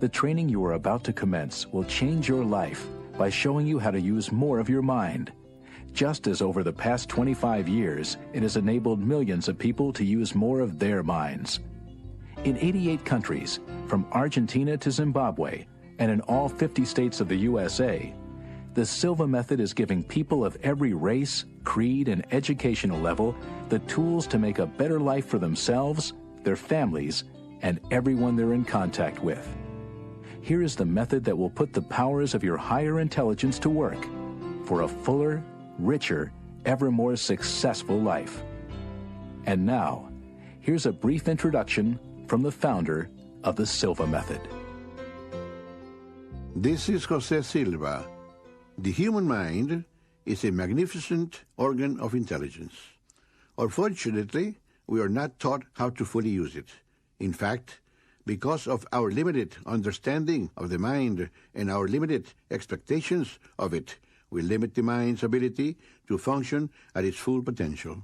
The training you are about to commence will change your life by showing you how to use more of your mind. Just as over the past 25 years, it has enabled millions of people to use more of their minds. In 88 countries, from Argentina to Zimbabwe, and in all 50 states of the USA, the Silva method is giving people of every race, creed, and educational level the tools to make a better life for themselves, their families, and everyone they're in contact with. Here is the method that will put the powers of your higher intelligence to work for a fuller, richer, ever more successful life. And now, here's a brief introduction from the founder of the Silva method. This is Jose Silva. The human mind is a magnificent organ of intelligence. Unfortunately, we are not taught how to fully use it. In fact, because of our limited understanding of the mind and our limited expectations of it, we limit the mind's ability to function at its full potential.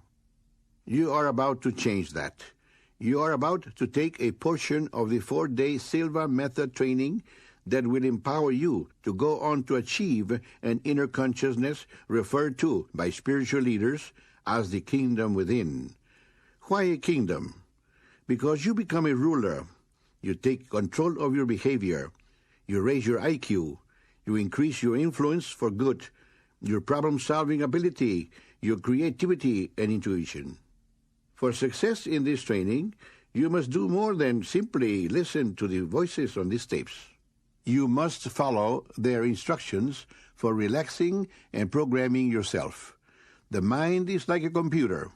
You are about to change that. You are about to take a portion of the 4-day Silva method training that will empower you to go on to achieve an inner consciousness referred to by spiritual leaders as the kingdom within. Why a kingdom? Because you become a ruler. You take control of your behavior. You raise your IQ. You increase your influence for good, your problem-solving ability, your creativity and intuition. For success in this training, you must do more than simply listen to the voices on these tapes. You must follow their instructions for relaxing and programming yourself. The mind is like a computer.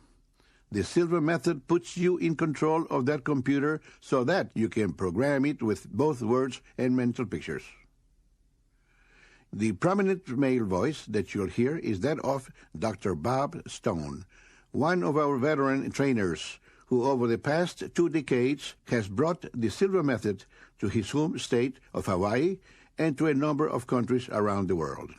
The Silva method puts you in control of that computer so that you can program it with both words and mental pictures. The prominent male voice that you'll hear is that of Dr. Bob Stone, one of our veteran trainers who over the past 2 decades has brought the Silva method to his home state of Hawaii and to a number of countries around the world.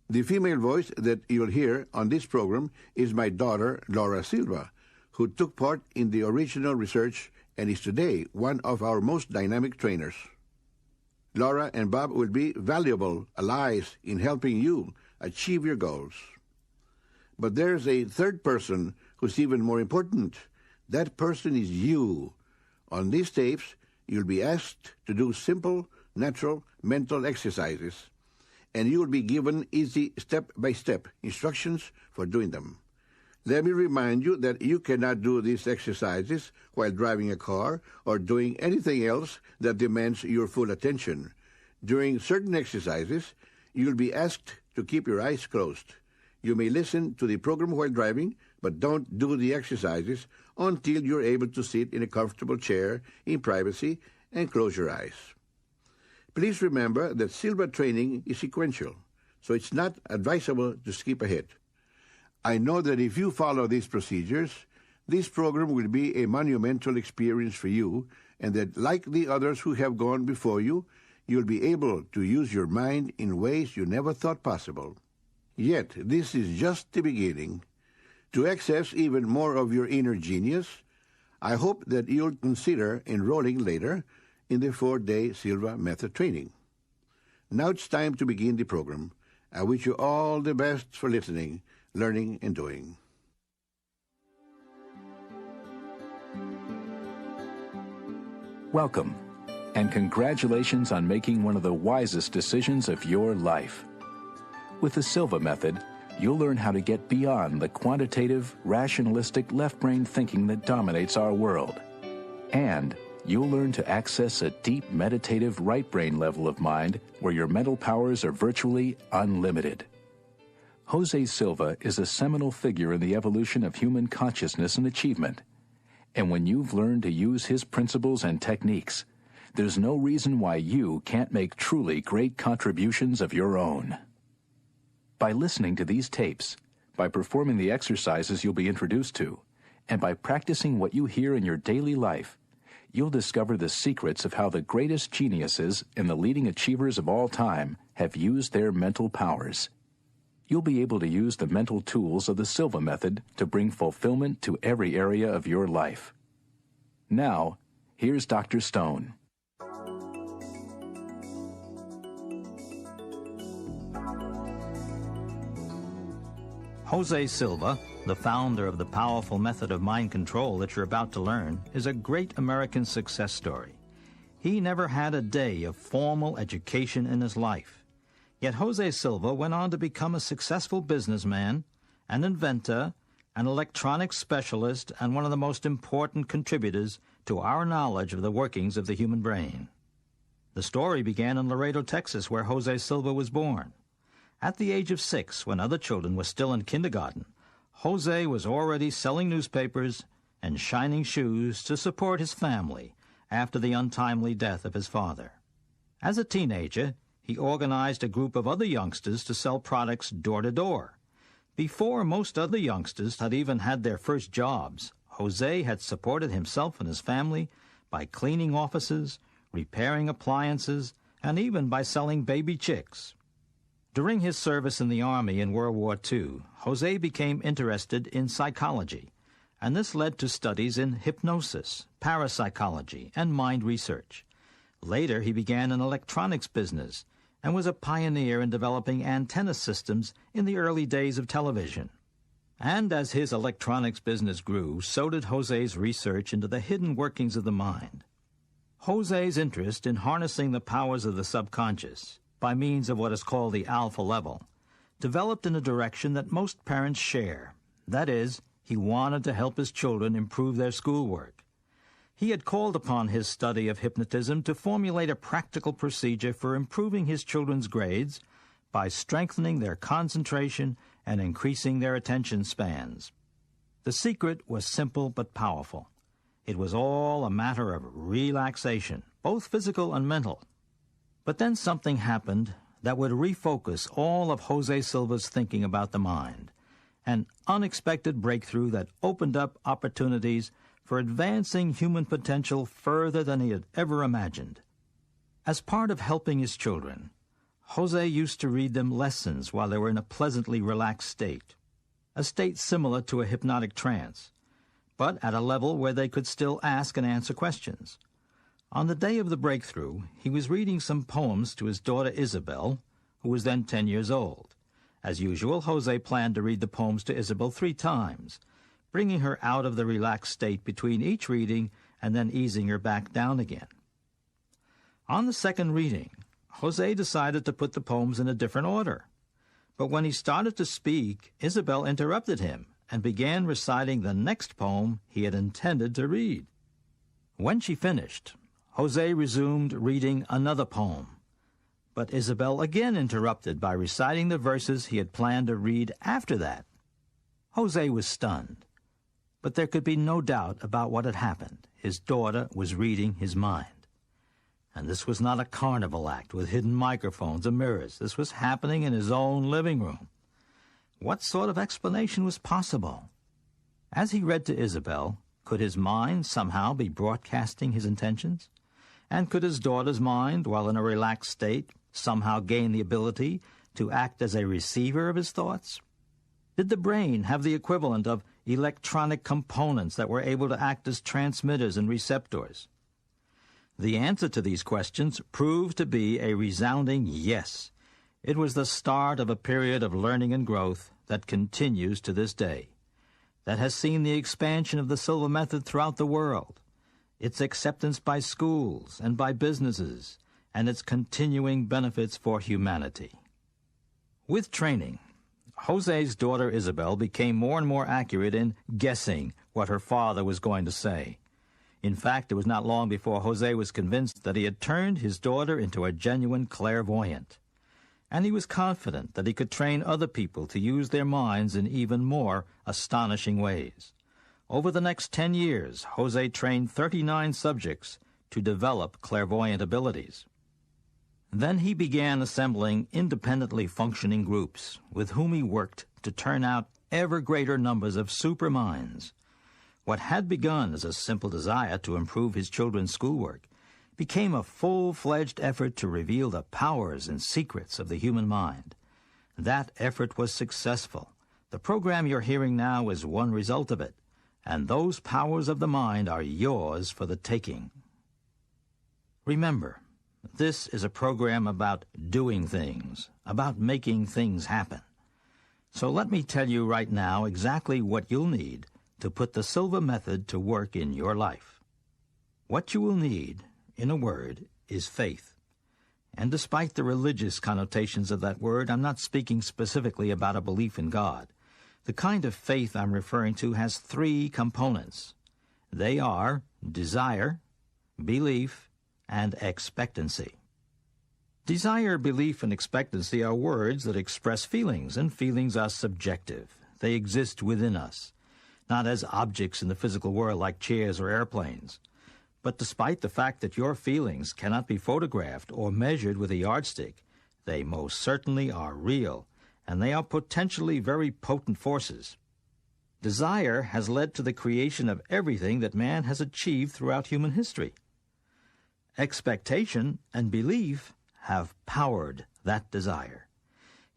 The female voice that you'll hear on this program is my daughter, Laura Silva, who took part in the original research and is today one of our most dynamic trainers. Laura and Bob will be valuable allies in helping you achieve your goals. But there's a third person who's even more important. That person is you. On these tapes, you'll be asked to do simple, natural mental exercises, and you will be given easy step-by-step instructions for doing them. Let me remind you that you cannot do these exercises while driving a car or doing anything else that demands your full attention. During certain exercises, you'll be asked to keep your eyes closed. You may listen to the program while driving, but don't do the exercises until you're able to sit in a comfortable chair in privacy and close your eyes. Please remember that Silva training is sequential, so it's not advisable to skip ahead. I know that if you follow these procedures, this program will be a monumental experience for you, and that like the others who have gone before you, you'll be able to use your mind in ways you never thought possible. Yet, this is just the beginning. To access even more of your inner genius, I hope that you'll consider enrolling later in the 4-day Silva method training. Now it's time to begin the program. I wish you all the best for listening, learning, and doing. Welcome, and congratulations on making one of the wisest decisions of your life. With the Silva method, you'll learn how to get beyond the quantitative, rationalistic left-brain thinking that dominates our world. And you'll learn to access a deep, meditative right-brain level of mind where your mental powers are virtually unlimited. Jose Silva is a seminal figure in the evolution of human consciousness and achievement. And when you've learned to use his principles and techniques, there's no reason why you can't make truly great contributions of your own. By listening to these tapes, by performing the exercises you'll be introduced to, and by practicing what you hear in your daily life, you'll discover the secrets of how the greatest geniuses and the leading achievers of all time have used their mental powers. You'll be able to use the mental tools of the Silva method to bring fulfillment to every area of your life. Now, here's Dr. Stone. Jose Silva, the founder of the powerful method of mind control that you're about to learn, is a great American success story. He never had a day of formal education in his life. Yet Jose Silva went on to become a successful businessman, an inventor, an electronics specialist, and one of the most important contributors to our knowledge of the workings of the human brain. The story began in Laredo, Texas, where Jose Silva was born. At the age of 6, when other children were still in kindergarten, Jose was already selling newspapers and shining shoes to support his family after the untimely death of his father. As a teenager, he organized a group of other youngsters to sell products door to door. Before most other youngsters had even had their first jobs, Jose had supported himself and his family by cleaning offices, repairing appliances, and even by selling baby chicks. During his service in the Army in World War II, Jose became interested in psychology, and this led to studies in hypnosis, parapsychology, and mind research. Later, he began an electronics business and was a pioneer in developing antenna systems in the early days of television. And as his electronics business grew, so did Jose's research into the hidden workings of the mind. Jose's interest in harnessing the powers of the subconscious by means of what is called the alpha level developed in a direction that most parents share. That is, he wanted to help his children improve their schoolwork. He had called upon his study of hypnotism to formulate a practical procedure for improving his children's grades by strengthening their concentration and increasing their attention spans. The secret was simple but powerful. It was all a matter of relaxation, both physical and mental. But then something happened that would refocus all of Jose Silva's thinking about the mind, an unexpected breakthrough that opened up opportunities for advancing human potential further than he had ever imagined. As part of helping his children, Jose used to read them lessons while they were in a pleasantly relaxed state, a state similar to a hypnotic trance, but at a level where they could still ask and answer questions. On the day of the breakthrough, he was reading some poems to his daughter Isabel, who was then 10 years old. As usual, Jose planned to read the poems to Isabel 3 times, bringing her out of the relaxed state between each reading and then easing her back down again. On the second reading, Jose decided to put the poems in a different order. But when he started to speak, Isabel interrupted him and began reciting the next poem he had intended to read. When she finished, Jose resumed reading another poem, but Isabel again interrupted by reciting the verses he had planned to read after that. Jose was stunned, but there could be no doubt about what had happened. His daughter was reading his mind. And this was not a carnival act with hidden microphones or mirrors. This was happening in his own living room. What sort of explanation was possible? As he read to Isabel, could his mind somehow be broadcasting his intentions? And could his daughter's mind, while in a relaxed state, somehow gain the ability to act as a receiver of his thoughts? Did the brain have the equivalent of electronic components that were able to act as transmitters and receptors? The answer to these questions proved to be a resounding yes. It was the start of a period of learning and growth that continues to this day, that has seen the expansion of the Silva method throughout the world, its acceptance by schools and by businesses, and its continuing benefits for humanity. With training, Jose's daughter Isabel became more and more accurate in guessing what her father was going to say. In fact, it was not long before Jose was convinced that he had turned his daughter into a genuine clairvoyant. And he was confident that he could train other people to use their minds in even more astonishing ways. Over the next 10 years, Jose trained 39 subjects to develop clairvoyant abilities. Then he began assembling independently functioning groups with whom he worked to turn out ever greater numbers of superminds. What had begun as a simple desire to improve his children's schoolwork became a full-fledged effort to reveal the powers and secrets of the human mind. That effort was successful. The program you're hearing now is one result of it, and those powers of the mind are yours for the taking. Remember, this is a program about doing things, about making things happen. So let me tell you right now exactly what you'll need to put the Silva method to work in your life. What you will need, in a word, is faith. And despite the religious connotations of that word, I'm not speaking specifically about a belief in God. The kind of faith I'm referring to has three components. They are desire, belief, and expectancy. Desire, belief, and expectancy are words that express feelings, and feelings are subjective. They exist within us, not as objects in the physical world like chairs or airplanes. But despite the fact that your feelings cannot be photographed or measured with a yardstick, they most certainly are real, and they are potentially very potent forces. Desire has led to the creation of everything that man has achieved throughout human history. Expectation and belief have powered that desire.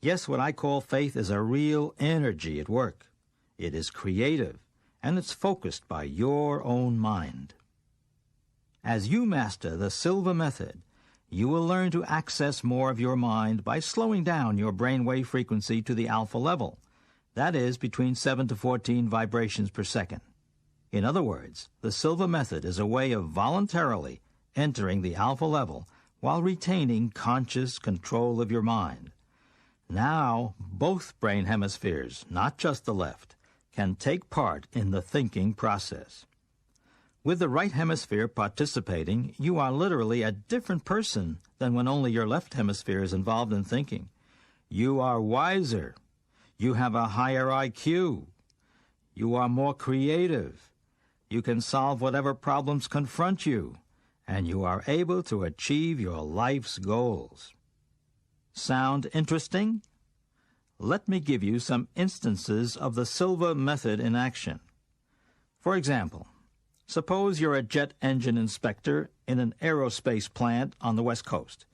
Yes, what I call faith is a real energy at work. It is creative, and it's focused by your own mind. As you master the Silva method, you will learn to access more of your mind by slowing down your brainwave frequency to the alpha level. That is between 7 to 14 vibrations per second. In other words, the Silva method is a way of voluntarily entering the alpha level while retaining conscious control of your mind. Now, both brain hemispheres, not just the left, can take part in the thinking process. With the right hemisphere participating, you are literally a different person than when only your left hemisphere is involved in thinking. You are wiser. You have a higher IQ. You are more creative. You can solve whatever problems confront you, and you are able to achieve your life's goals. Sound interesting? Let me give you some instances of the Silva method in action. For example, suppose you're a jet engine inspector in an aerospace plant on the West Coast.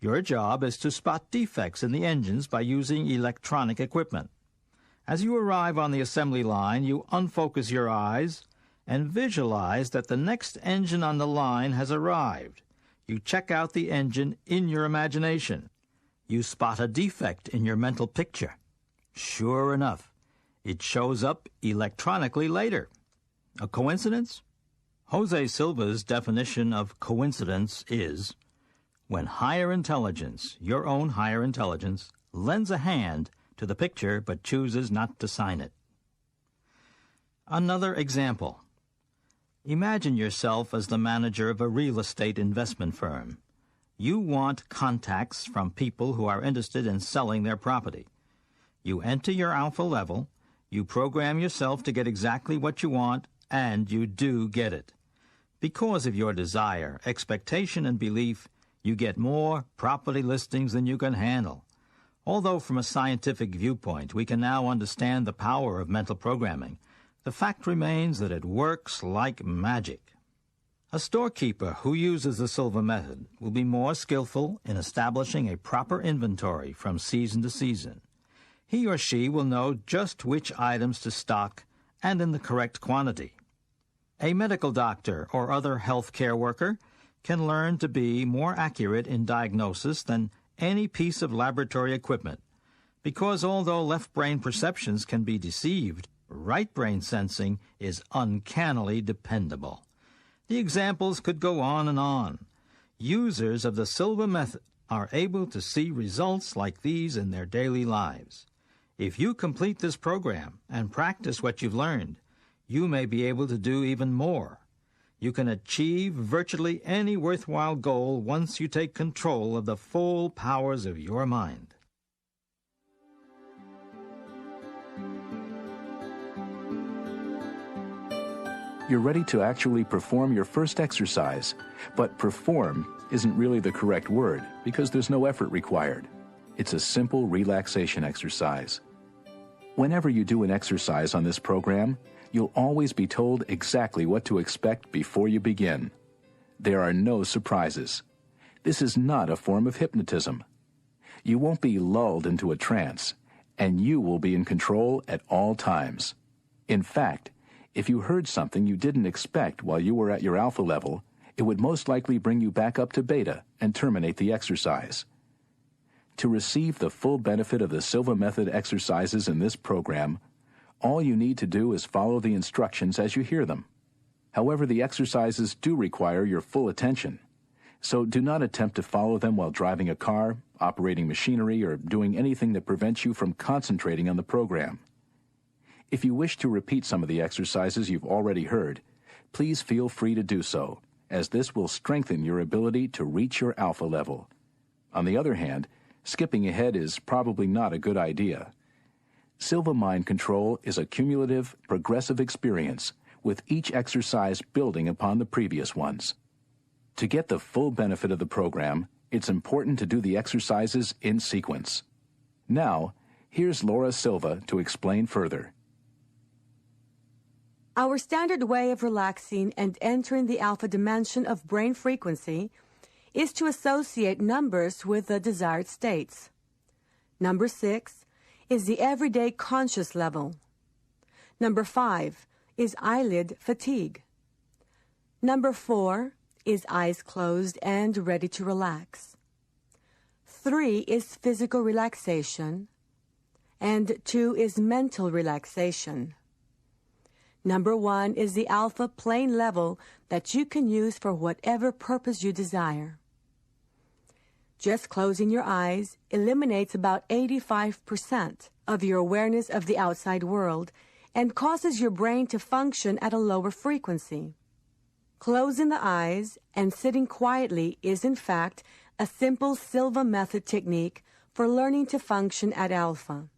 Your job is to spot defects in the engines by using electronic equipment. As you arrive on the assembly line, you unfocus your eyes and visualize that the next engine on the line has arrived. You check out the engine in your imagination. You spot a defect in your mental picture. Sure enough, it shows up electronically later. A coincidence? Jose Silva's definition of coincidence is when higher intelligence, your own higher intelligence, lends a hand to the picture but chooses not to sign it. Another example. Imagine yourself as the manager of a real estate investment firm. You want contacts from people who are interested in selling their property. You enter your alpha level, you program yourself to get exactly what you want, and you do get it. Because of your desire, expectation, and belief, you get more property listings than you can handle. Although from a scientific viewpoint we can now understand the power of mental programming, the fact remains that it works like magic. A storekeeper who uses the Silva method will be more skillful in establishing a proper inventory from season to season. He or she will know just which items to stock and in the correct quantity. A medical doctor or other health care worker can learn to be more accurate in diagnosis than any piece of laboratory equipment, because although left brain perceptions can be deceived, right brain sensing is uncannily dependable. The examples could go on and on. Users of the Silva method are able to see results like these in their daily lives. If you complete this program and practice what you've learned, you may be able to do even more. You can achieve virtually any worthwhile goal once you take control of the full powers of your mind. You're ready to actually perform your first exercise, but perform isn't really the correct word because there's no effort required. It's a simple relaxation exercise. Whenever you do an exercise on this program, you'll always be told exactly what to expect before you begin. There are no surprises. This is not a form of hypnotism. You won't be lulled into a trance, and you will be in control at all times. In fact, if you heard something you didn't expect while you were at your alpha level, it would most likely bring you back up to beta and terminate the exercise. To receive the full benefit of the Silva method exercises in this program, all you need to do is follow the instructions as you hear them. However, the exercises do require your full attention, so do not attempt to follow them while driving a car, operating machinery, or doing anything that prevents you from concentrating on the program. If you wish to repeat some of the exercises you've already heard, please feel free to do so, as this will strengthen your ability to reach your alpha level. On the other hand, skipping ahead is probably not a good idea. Silva Mind Control is a cumulative, progressive experience, with each exercise building upon the previous ones. To get the full benefit of the program, it's important to do the exercises in sequence. Now, here's Laura Silva to explain further. Our standard way of relaxing and entering the alpha dimension of brain frequency is to associate numbers with the desired states. Number 6 is the everyday conscious level. Number 5 is eyelid fatigue. Number 4 is eyes closed and ready to relax. 3 is physical relaxation, and 2 is mental relaxation. Number 1 is the alpha plane level that you can use for whatever purpose you desire. Just closing your eyes eliminates about 85% of your awareness of the outside world and causes your brain to function at a lower frequency. Closing the eyes and sitting quietly is, in fact, a simple Silva method technique for learning to function at alpha.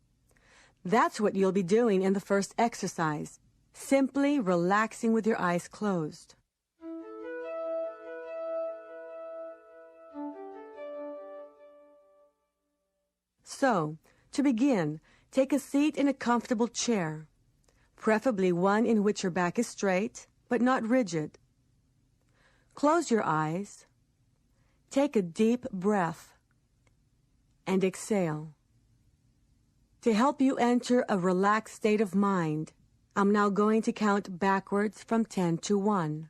That's what you'll be doing in the first exercise, simply relaxing with your eyes closed. So, to begin, take a seat in a comfortable chair, preferably one in which your back is straight, but not rigid. Close your eyes, take a deep breath, and exhale. To help you enter a relaxed state of mind, I'm now going to count backwards from 10 to 1.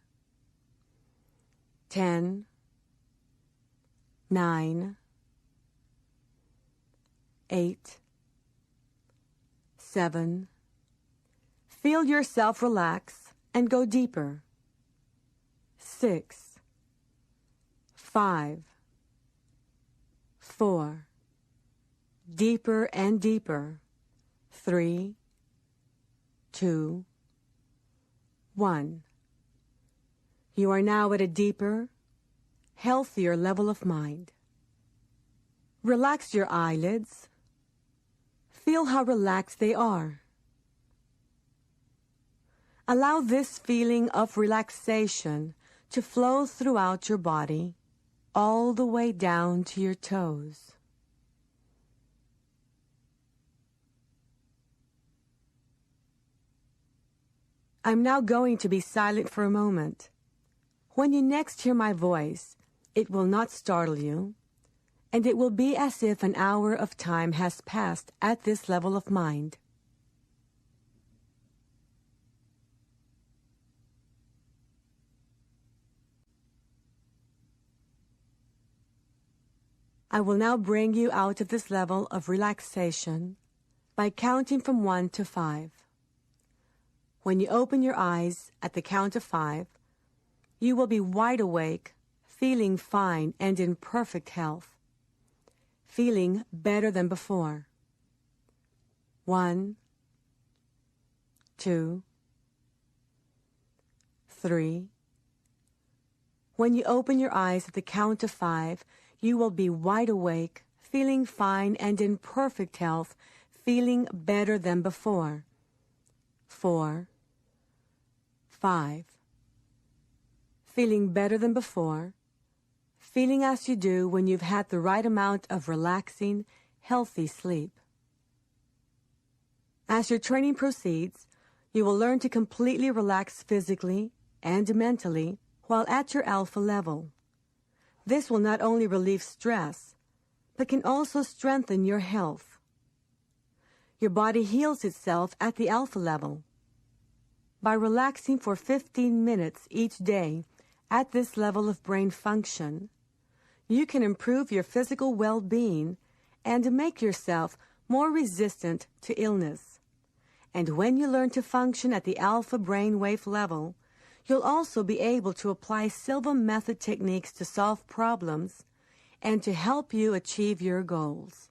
10, 9, 8, 7. Feel yourself relax and go deeper. 6, 5, 4. Deeper and deeper. 3, 2, 1. You are now at a deeper, healthier level of mind. Relax your eyelids. Feel how relaxed they are. Allow this feeling of relaxation to flow throughout your body, all the way down to your toes. I'm now going to be silent for a moment. When you next hear my voice, it will not startle you, and it will be as if an hour of time has passed at this level of mind. I will now bring you out of this level of relaxation by counting from 1 to 5. When you open your eyes at the count of 5, you will be wide awake, feeling fine and in perfect health, feeling better than before. 1, 2, 3. When you open your eyes at the count of 5, you will be wide awake, feeling fine and in perfect health, feeling better than before. 4, 5. Feeling better than before, feeling as you do when you've had the right amount of relaxing, healthy sleep. As your training proceeds, you will learn to completely relax physically and mentally while at your alpha level. This will not only relieve stress, but can also strengthen your health. Your body heals itself at the alpha level. By relaxing for 15 minutes each day at this level of brain function, you can improve your physical well-being and make yourself more resistant to illness. And when you learn to function at the alpha brainwave level, you'll also be able to apply Silva method techniques to solve problems and to help you achieve your goals.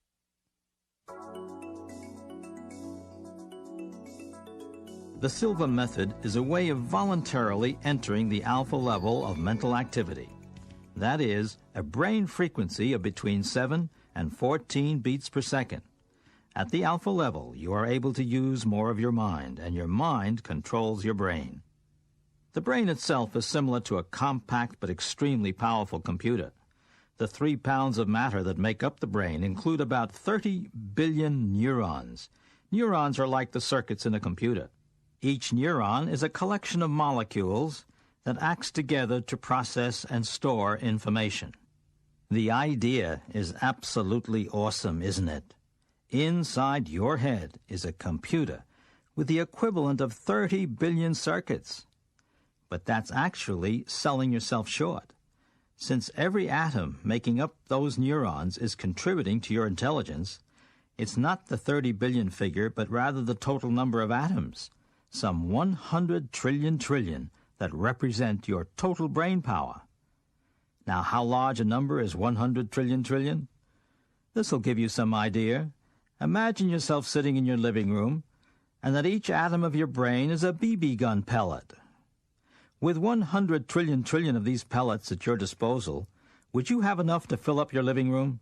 The Silva method is a way of voluntarily entering the alpha level of mental activity. That is, a brain frequency of between 7 and 14 beats per second. At the alpha level, you are able to use more of your mind, and your mind controls your brain. The brain itself is similar to a compact but extremely powerful computer. The 3 pounds of matter that make up the brain include about 30 billion neurons. Neurons are like the circuits in a computer. Each neuron is a collection of molecules that acts together to process and store information. The idea is absolutely awesome, isn't it? Inside your head is a computer with the equivalent of 30 billion circuits. But that's actually selling yourself short. Since every atom making up those neurons is contributing to your intelligence, it's not the 30 billion figure, but rather the total number of atoms, some 100 trillion that represent your total brain power. Now, how large a number is 100 trillion? This will give you some idea. Imagine yourself sitting in your living room, and that each atom of your brain is a BB gun pellet. With 100 trillion of these pellets at your disposal, would you have enough to fill up your living room?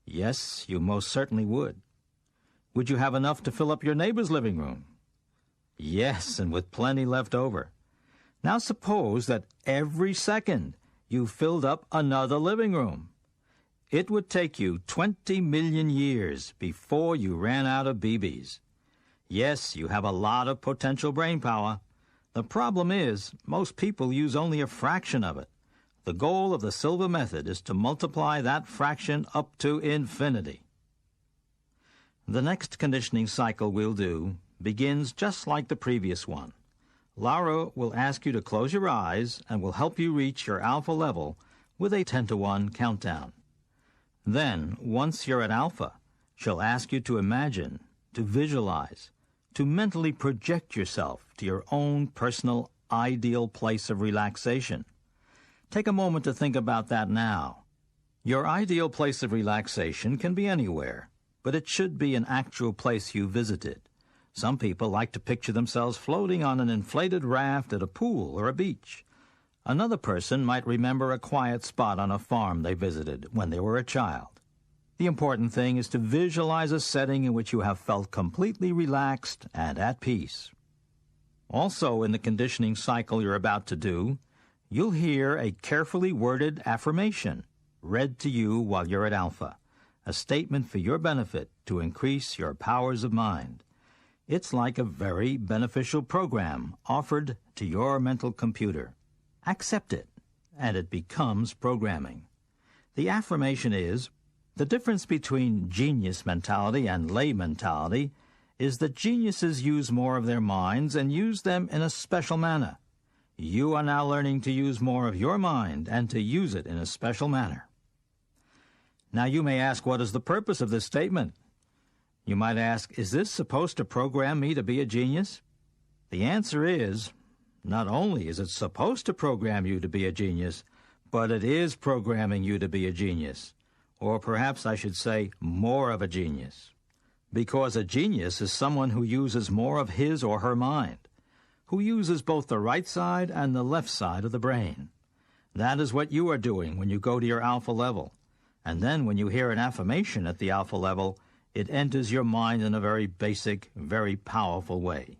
Yes, you most certainly would. Would you have enough to fill up your neighbor's living room? Yes, and with plenty left over. Now suppose that every second you filled up another living room. It would take you 20 million years before you ran out of BBs. Yes, you have a lot of potential brain power. The problem is, most people use only a fraction of it. The goal of the Silva method is to multiply that fraction up to infinity. The next conditioning cycle we'll do begins just like the previous one. Laura will ask you to close your eyes and will help you reach your alpha level with a 10-to-1 countdown. Then, once you're at alpha, she'll ask you to imagine, to visualize, to mentally project yourself to your own personal ideal place of relaxation. Take a moment to think about that now. Your ideal place of relaxation can be anywhere, but it should be an actual place you visited. Some people like to picture themselves floating on an inflated raft at a pool or a beach. Another person might remember a quiet spot on a farm they visited when they were a child. The important thing is to visualize a setting in which you have felt completely relaxed and at peace. Also, in the conditioning cycle you're about to do, you'll hear a carefully worded affirmation read to you while you're at alpha, a statement for your benefit to increase your powers of mind. It's like a very beneficial program offered to your mental computer. Accept it, and it becomes programming. The affirmation is, the difference between genius mentality and lay mentality is that geniuses use more of their minds and use them in a special manner. You are now learning to use more of your mind and to use it in a special manner. Now you may ask, what is the purpose of this statement? You might ask, is this supposed to program me to be a genius? The answer is, not only is it supposed to program you to be a genius, but it is programming you to be a genius. Or perhaps I should say, more of a genius. Because a genius is someone who uses more of his or her mind, who uses both the right side and the left side of the brain. That is what you are doing when you go to your alpha level. And then when you hear an affirmation at the alpha level, it enters your mind in a very basic, very powerful way.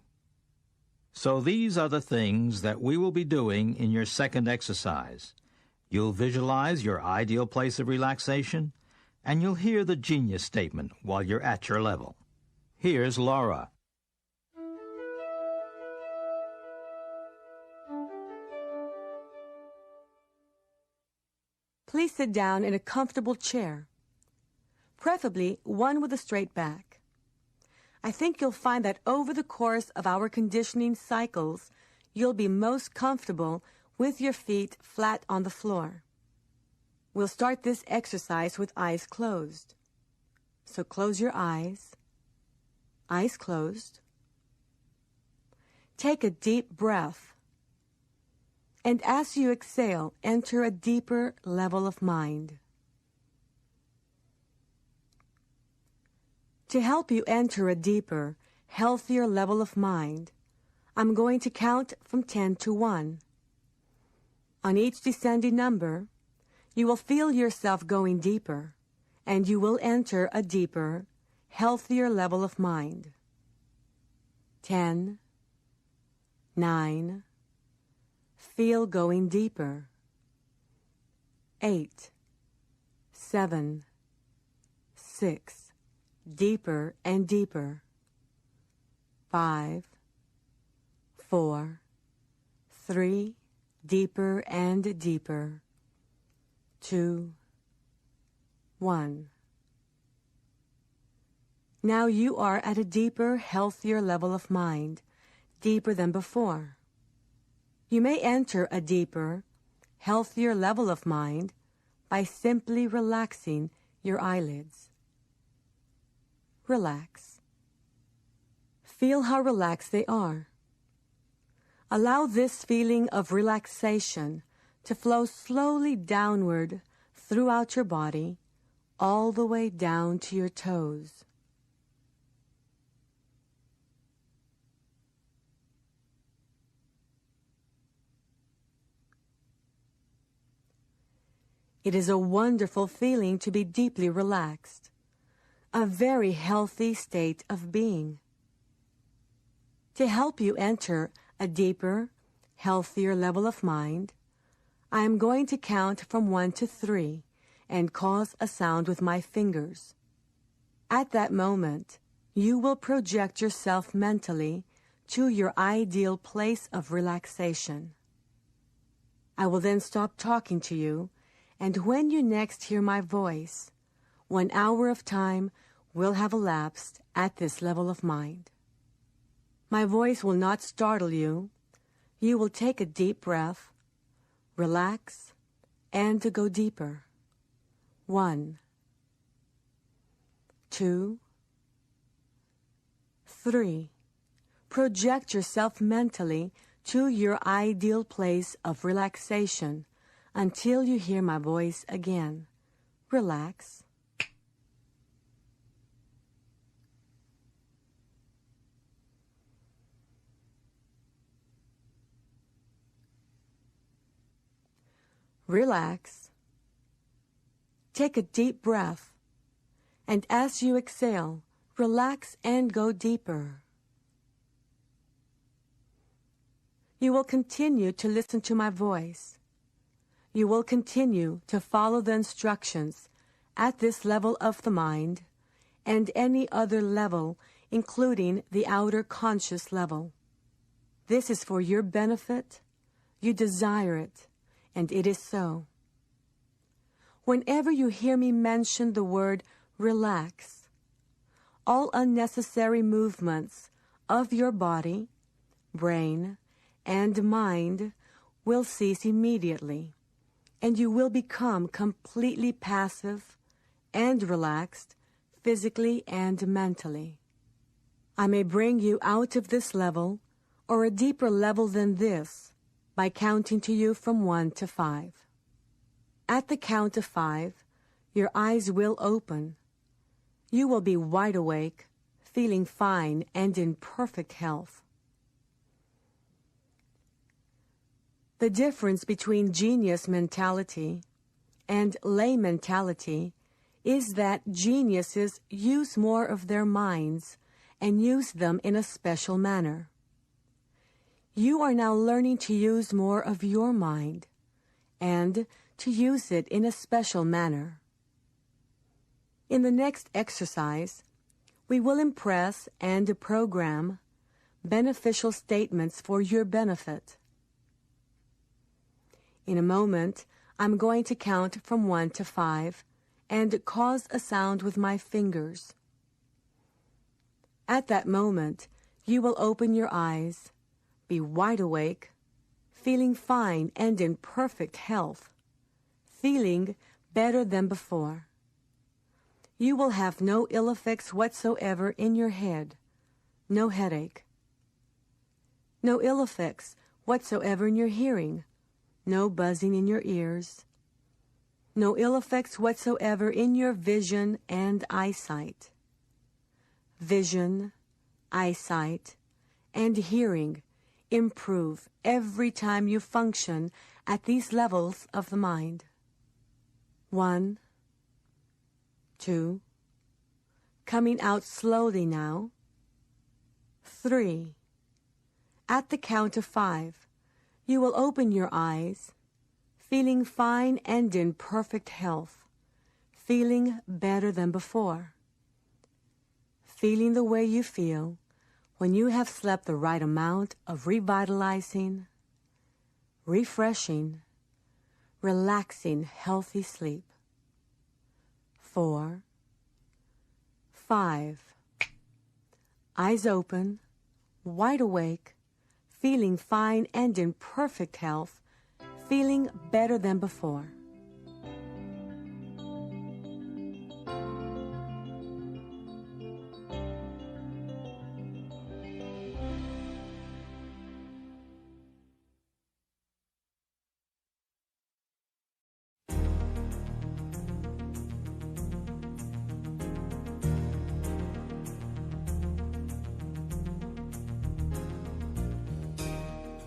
So these are the things that we will be doing in your second exercise. You'll visualize your ideal place of relaxation, and you'll hear the genius statement while you're at your level. Here's Laura. Please sit down in a comfortable chair, preferably one with a straight back. I think you'll find that over the course of our conditioning cycles, you'll be most comfortable with your feet flat on the floor. We'll start this exercise with eyes closed. So close your eyes, eyes closed. Take a deep breath, and as you exhale, enter a deeper level of mind. To help you enter a deeper, healthier level of mind, I'm going to count from 10 to 1. On each descending number, you will feel yourself going deeper, and you will enter a deeper, healthier level of mind. 10, 9, feel going deeper. 8, 7, 6, deeper and deeper. 5, 4, 3, deeper and deeper. 2, 1. Now you are at a deeper, healthier level of mind, deeper than before. You may enter a deeper, healthier level of mind by simply relaxing your eyelids. Relax. Feel how relaxed they are. Allow this feeling of relaxation to flow slowly downward throughout your body, all the way down to your toes. It is a wonderful feeling to be deeply relaxed, a very healthy state of being. To help you enter a deeper, healthier level of mind, I am going to count from 1 to 3 and cause a sound with my fingers. At that moment, you will project yourself mentally to your ideal place of relaxation. I will then stop talking to you, and when you next hear my voice, 1 hour of time will have elapsed at this level of mind. My voice will not startle you. You will take a deep breath, relax, and to go deeper. 1, 2, 3. Project yourself mentally to your ideal place of relaxation until you hear my voice again. Relax. Relax. Take a deep breath, and as you exhale, relax and go deeper. You will continue to listen to my voice. You will continue to follow the instructions at this level of the mind and any other level, including the outer conscious level. This is for your benefit. You desire it, and it is so. Whenever you hear me mention the word relax, all unnecessary movements of your body, brain, and mind will cease immediately, and you will become completely passive and relaxed, physically and mentally. I may bring you out of this level or a deeper level than this by counting to you from 1 to 5. At the count of 5, your eyes will open. You will be wide awake, feeling fine and in perfect health. The difference between genius mentality and lay mentality is that geniuses use more of their minds and use them in a special manner. You are now learning to use more of your mind and to use it in a special manner. In the next exercise, we will impress and program beneficial statements for your benefit. In a moment, I'm going to count from 1 to 5 and cause a sound with my fingers. At that moment, you will open your eyes, be wide awake, feeling fine and in perfect health, feeling better than before. you will have no ill effects whatsoever in your head, no headache. No ill effects whatsoever in your hearing, no buzzing in your ears. No ill effects whatsoever in your vision and eyesight. Vision, eyesight, and hearing improve every time you function at these levels of the mind. 1, 2, coming out slowly now. 3. At the count of 5, you will open your eyes, feeling fine and in perfect health, feeling better than before, feeling the way you feel when you have slept the right amount of revitalizing, refreshing, relaxing, healthy sleep. 4, 5. Eyes open, wide awake, feeling fine and in perfect health, feeling better than before.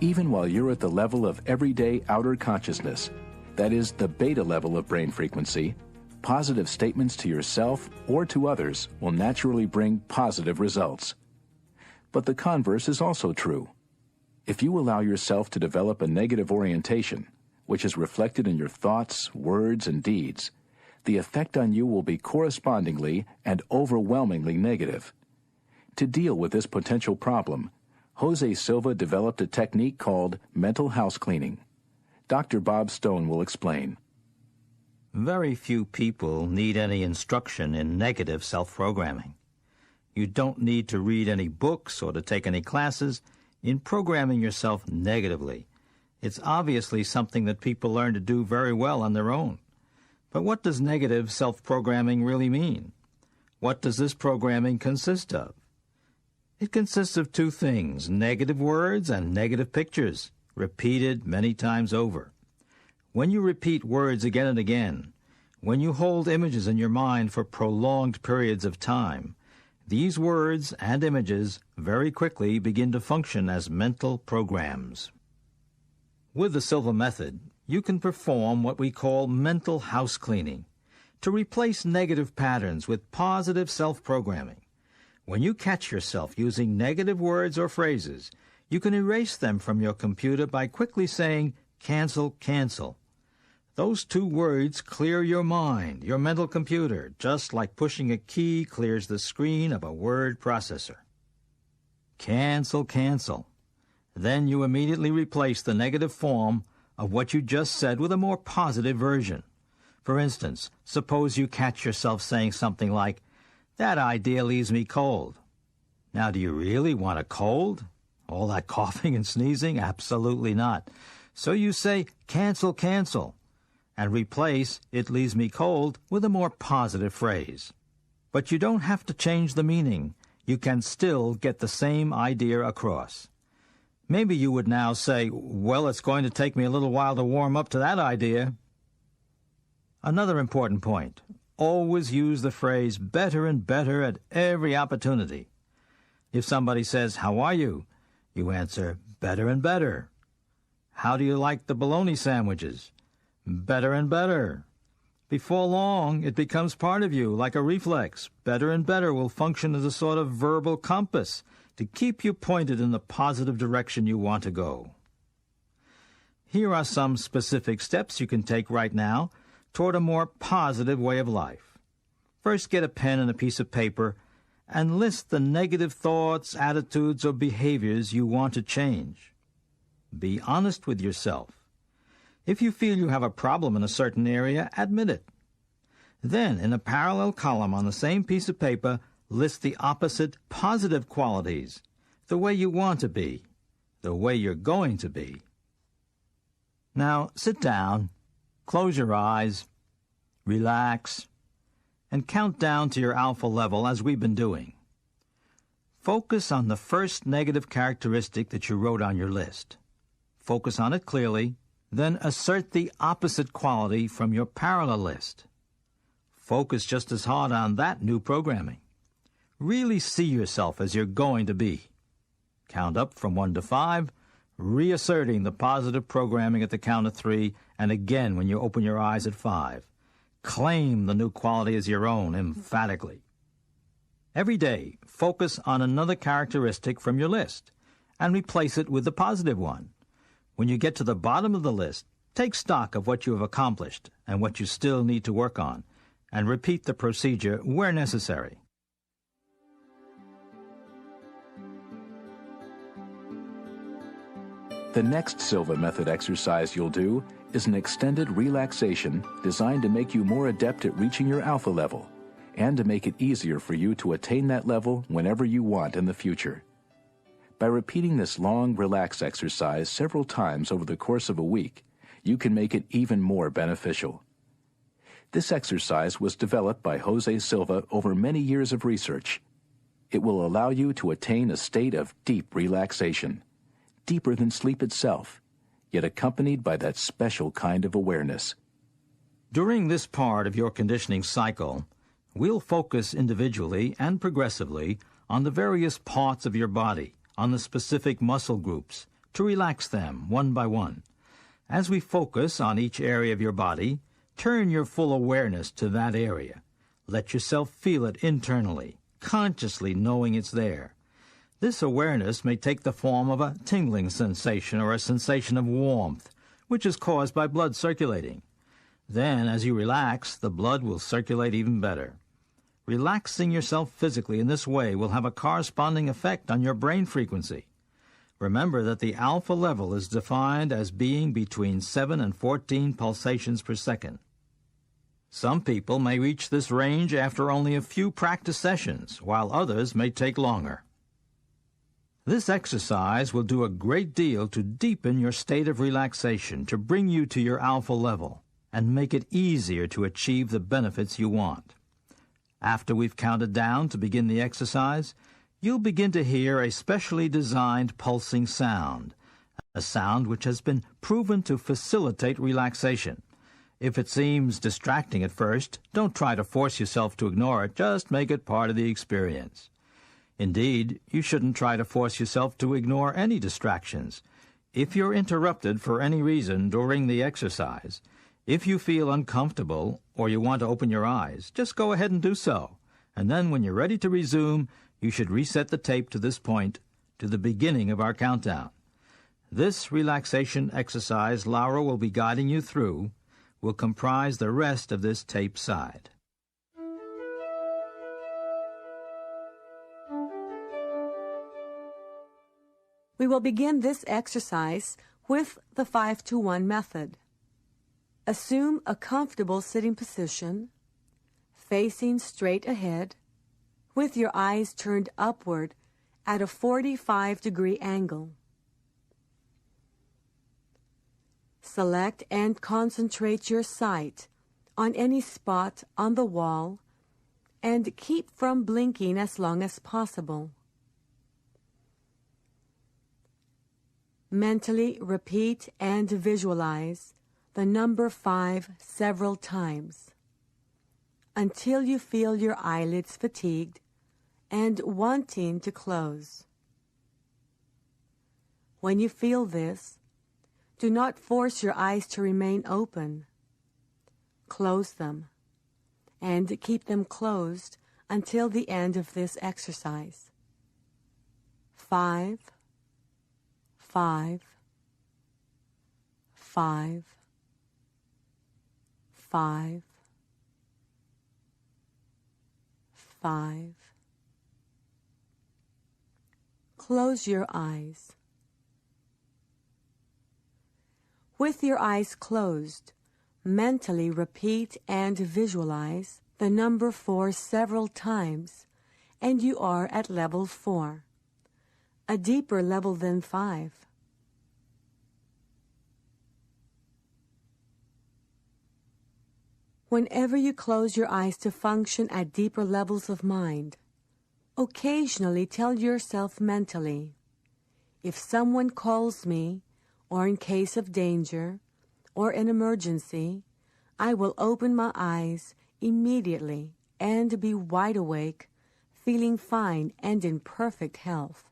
Even while you're at the level of everyday outer consciousness, that is, the beta level of brain frequency, positive statements to yourself or to others will naturally bring positive results. But the converse is also true. If you allow yourself to develop a negative orientation, which is reflected in your thoughts, words, and deeds, the effect on you will be correspondingly and overwhelmingly negative. To deal with this potential problem, Jose Silva developed a technique called mental house cleaning. Dr. Bob Stone will explain. Very few people need any instruction in negative self-programming. You don't need to read any books or to take any classes in programming yourself negatively. It's obviously something that people learn to do very well on their own. But what does negative self-programming really mean? What does this programming consist of? It consists of two things, negative words and negative pictures, repeated many times over. When you repeat words again and again, when you hold images in your mind for prolonged periods of time, these words and images very quickly begin to function as mental programs. With the Silva method, you can perform what we call mental house cleaning, to replace negative patterns with positive self-programming. When you catch yourself using negative words or phrases, you can erase them from your computer by quickly saying, cancel, cancel. Those two words clear your mind, your mental computer, just like pushing a key clears the screen of a word processor. Cancel, cancel. Then you immediately replace the negative form of what you just said with a more positive version. For instance, suppose you catch yourself saying something like, that idea leaves me cold. Now, do you really want a cold? All that coughing and sneezing? Absolutely not. So you say, cancel, cancel, and replace it leaves me cold with a more positive phrase. But you don't have to change the meaning. You can still get the same idea across. Maybe you would now say, well, it's going to take me a little while to warm up to that idea. Another important point. Always use the phrase better and better at every opportunity. If somebody says, how are you? You answer, better and better. How do you like the bologna sandwiches? Better and better. Before long, it becomes part of you, like a reflex. Better and better will function as a sort of verbal compass to keep you pointed in the positive direction you want to go. Here are some specific steps you can take right now toward a more positive way of life. First, get a pen and a piece of paper and list the negative thoughts, attitudes, or behaviors you want to change. Be honest with yourself. If you feel you have a problem in a certain area, admit it. Then, in a parallel column on the same piece of paper, list the opposite positive qualities, the way you want to be, the way you're going to be. Now, sit down. Close your eyes, relax, and count down to your alpha level as we've been doing. Focus on the first negative characteristic that you wrote on your list. Focus on it clearly, then assert the opposite quality from your parallel list. Focus just as hard on that new programming. Really see yourself as you're going to be. Count up from 1 to 5, reasserting the positive programming at the count of 3, and again when you open your eyes at 5. Claim the new quality as your own emphatically. Every day, focus on another characteristic from your list and replace it with the positive one. When you get to the bottom of the list, take stock of what you have accomplished and what you still need to work on, and repeat the procedure where necessary. The next Silva method exercise you'll do is an extended relaxation designed to make you more adept at reaching your alpha level and to make it easier for you to attain that level whenever you want in the future. By repeating this long relax exercise several times over the course of a week, you can make it even more beneficial. This exercise was developed by Jose Silva over many years of research. It will allow you to attain a state of deep relaxation, deeper than sleep itself, yet accompanied by that special kind of awareness. During this part of your conditioning cycle, we'll focus individually and progressively on the various parts of your body, on the specific muscle groups, to relax them one by one. As we focus on each area of your body, turn your full awareness to that area. Let yourself feel it internally, consciously knowing it's there. This awareness may take the form of a tingling sensation or a sensation of warmth, which is caused by blood circulating. Then, as you relax, the blood will circulate even better. Relaxing yourself physically in this way will have a corresponding effect on your brain frequency. Remember that the alpha level is defined as being between 7 and 14 pulsations per second. Some people may reach this range after only a few practice sessions, while others may take longer. This exercise will do a great deal to deepen your state of relaxation, to bring you to your alpha level, and make it easier to achieve the benefits you want. After we've counted down to begin the exercise, you'll begin to hear a specially designed pulsing sound, a sound which has been proven to facilitate relaxation. If it seems distracting at first, don't try to force yourself to ignore it, just make it part of the experience. Indeed, you shouldn't try to force yourself to ignore any distractions. If you're interrupted for any reason during the exercise, if you feel uncomfortable or you want to open your eyes, just go ahead and do so. And then when you're ready to resume, you should reset the tape to this point, to the beginning of our countdown. This relaxation exercise Laura will be guiding you through will comprise the rest of this tape side. We will begin this exercise with the 5-to-1 method. Assume a comfortable sitting position, facing straight ahead, with your eyes turned upward at a 45-degree angle. Select and concentrate your sight on any spot on the wall and keep from blinking as long as possible. Mentally repeat and visualize the number 5 several times until you feel your eyelids fatigued and wanting to close. When you feel this, do not force your eyes to remain open. Close them and keep them closed until the end of this exercise. 5, 5, 5, 5, 5. Close your eyes. With your eyes closed, mentally repeat and visualize the number 4 several times, and you are at level 4, a deeper level than 5. Whenever you close your eyes to function at deeper levels of mind, occasionally tell yourself mentally, if someone calls me, or in case of danger, or an emergency, I will open my eyes immediately and be wide awake, feeling fine and in perfect health.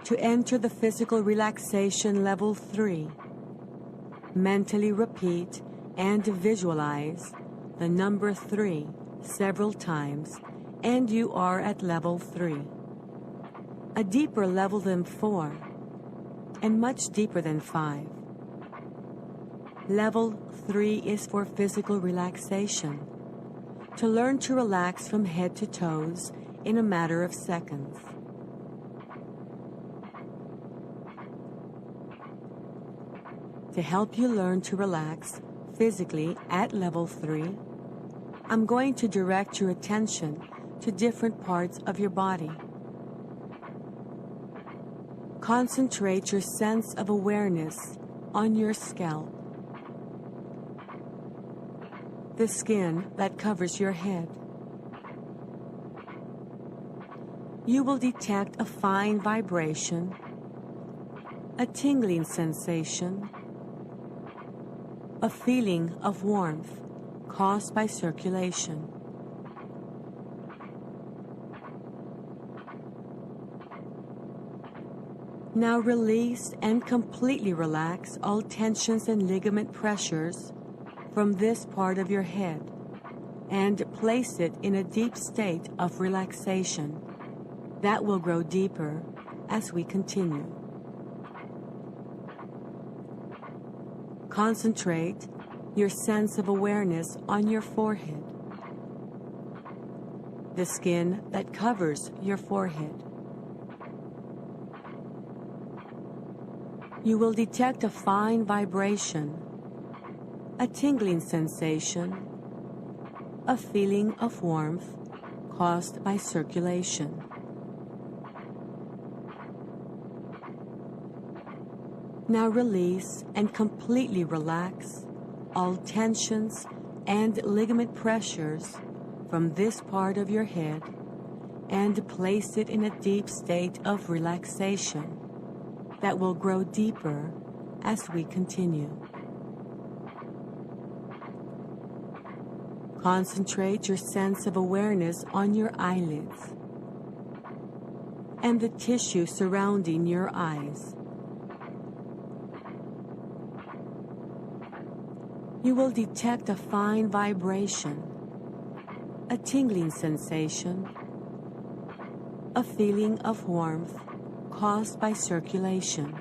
To enter the physical relaxation level 3, mentally repeat and visualize the number 3 several times, and you are at level 3. A deeper level than 4, and much deeper than 5. Level 3 is for physical relaxation, to learn to relax from head to toes in a matter of seconds. To help you learn to relax physically at level 3, I'm going to direct your attention to different parts of your body. Concentrate your sense of awareness on your scalp, the skin that covers your head. You will detect a fine vibration, a tingling sensation, a feeling of warmth caused by circulation. Now release and completely relax all tensions and ligament pressures from this part of your head and place it in a deep state of relaxation that will grow deeper as we continue. Concentrate your sense of awareness on your forehead, the skin that covers your forehead. You will detect a fine vibration, a tingling sensation, a feeling of warmth caused by circulation. Now release and completely relax all tensions and ligament pressures from this part of your head and place it in a deep state of relaxation that will grow deeper as we continue. Concentrate your sense of awareness on your eyelids and the tissue surrounding your eyes. You will detect a fine vibration, a tingling sensation, a feeling of warmth caused by circulation.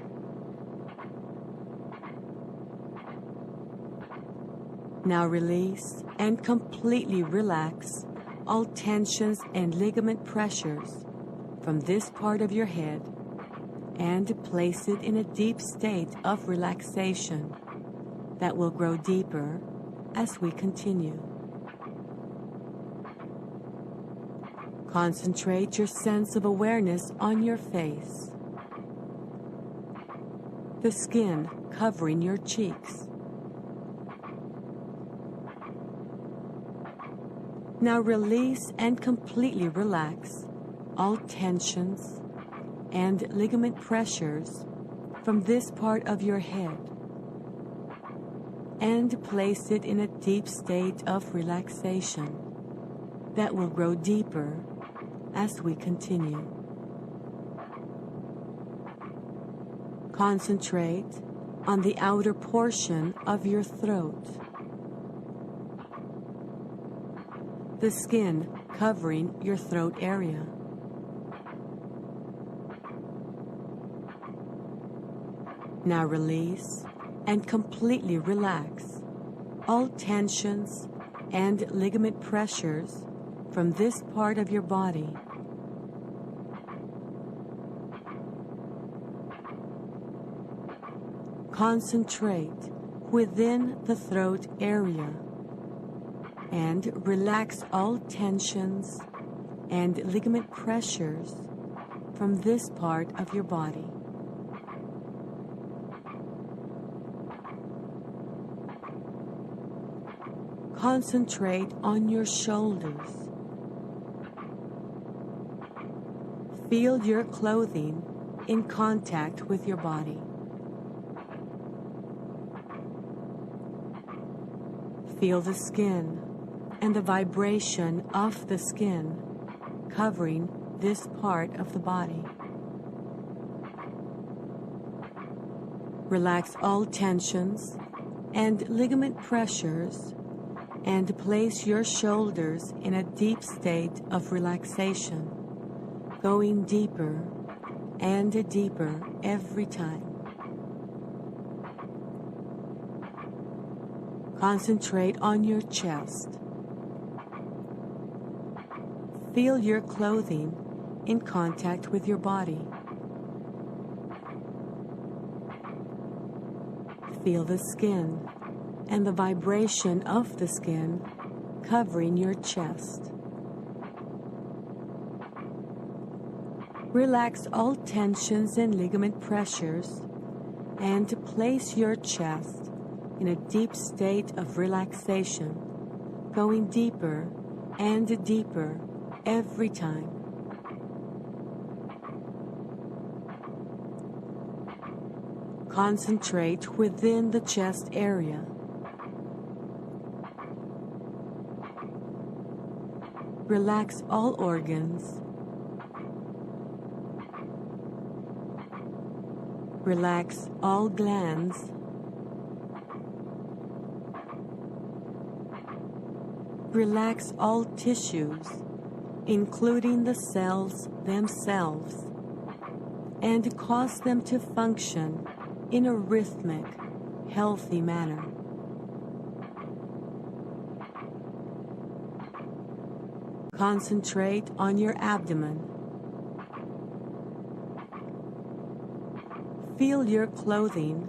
Now release and completely relax all tensions and ligament pressures from this part of your head and place it in a deep state of relaxation that will grow deeper as we continue. Concentrate your sense of awareness on your face, the skin covering your cheeks. Now release and completely relax all tensions and ligament pressures from this part of your head and place it in a deep state of relaxation that will grow deeper as we continue. Concentrate on the outer portion of your throat, the skin covering your throat area. Now release and completely relax all tensions and ligament pressures from this part of your body. Concentrate within the throat area and relax all tensions and ligament pressures from this part of your body. Concentrate on your shoulders. Feel your clothing in contact with your body. Feel the skin and the vibration of the skin covering this part of the body. Relax all tensions and ligament pressures and place your shoulders in a deep state of relaxation, going deeper and deeper every time. Concentrate on your chest. Feel your clothing in contact with your body. Feel the skin and the vibration of the skin covering your chest. Relax all tensions and ligament pressures and place your chest in a deep state of relaxation, going deeper and deeper every time. Concentrate within the chest area. Relax all organs. Relax all glands. Relax all tissues, including the cells themselves, and cause them to function in a rhythmic, healthy manner. Concentrate on your abdomen. Feel your clothing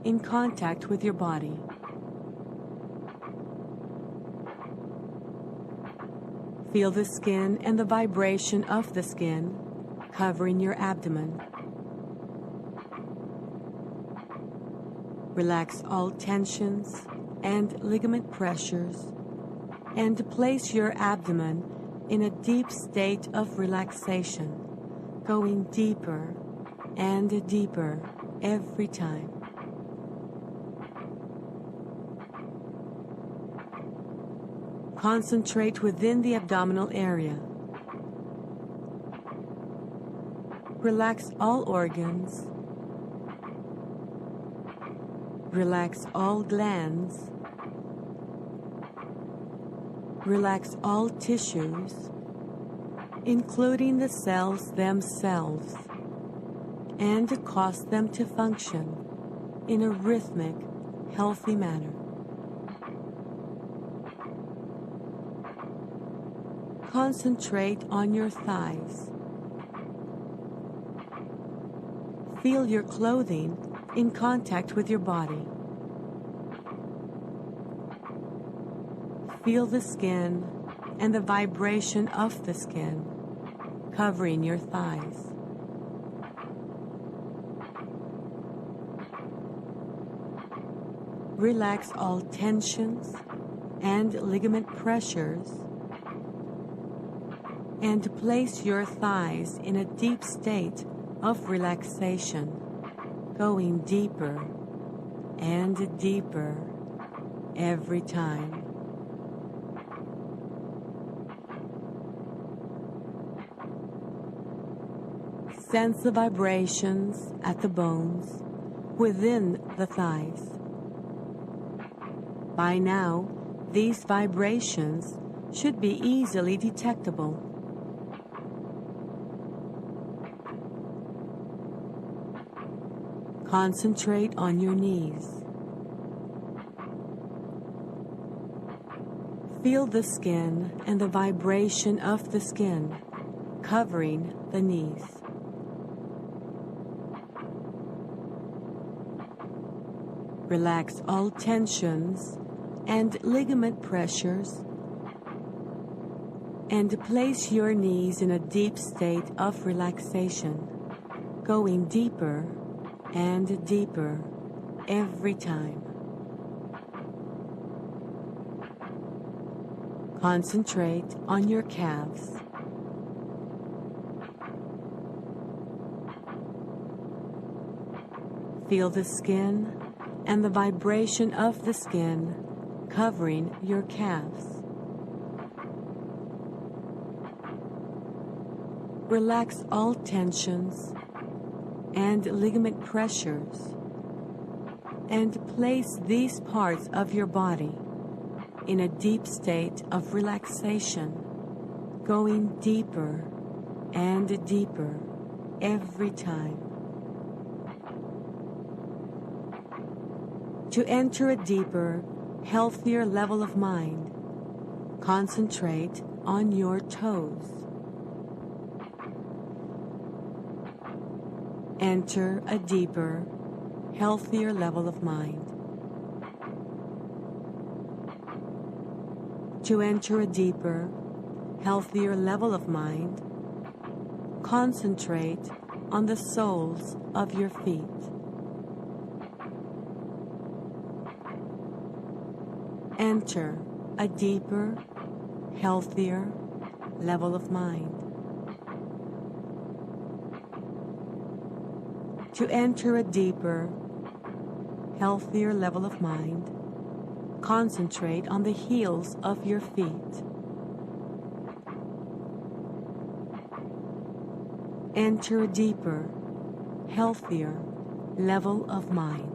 in contact with your body. Feel the skin and the vibration of the skin covering your abdomen. Relax all tensions and ligament pressures and place your abdomen in a deep state of relaxation, going deeper and deeper every time. Concentrate within the abdominal area. Relax all organs. Relax all glands. Relax all tissues, including the cells themselves, and cause them to function in a rhythmic, healthy manner. Concentrate on your thighs. Feel your clothing in contact with your body. Feel the skin and the vibration of the skin covering your thighs. Relax all tensions and ligament pressures and place your thighs in a deep state of relaxation, going deeper and deeper every time. Sense the vibrations at the bones within the thighs. By now, these vibrations should be easily detectable. Concentrate on your knees. Feel the skin and the vibration of the skin covering the knees. Relax all tensions and ligament pressures and place your knees in a deep state of relaxation, going deeper and deeper every time. Concentrate on your calves. Feel the skin and the vibration of the skin covering your calves. Relax all tensions and ligament pressures and place these parts of your body in a deep state of relaxation, going deeper and deeper every time. To enter a deeper, healthier level of mind, concentrate on your toes. Enter a deeper, healthier level of mind. To enter a deeper, healthier level of mind, concentrate on the soles of your feet. Enter a deeper, healthier level of mind. To enter a deeper, healthier level of mind, concentrate on the heels of your feet. Enter a deeper, healthier level of mind.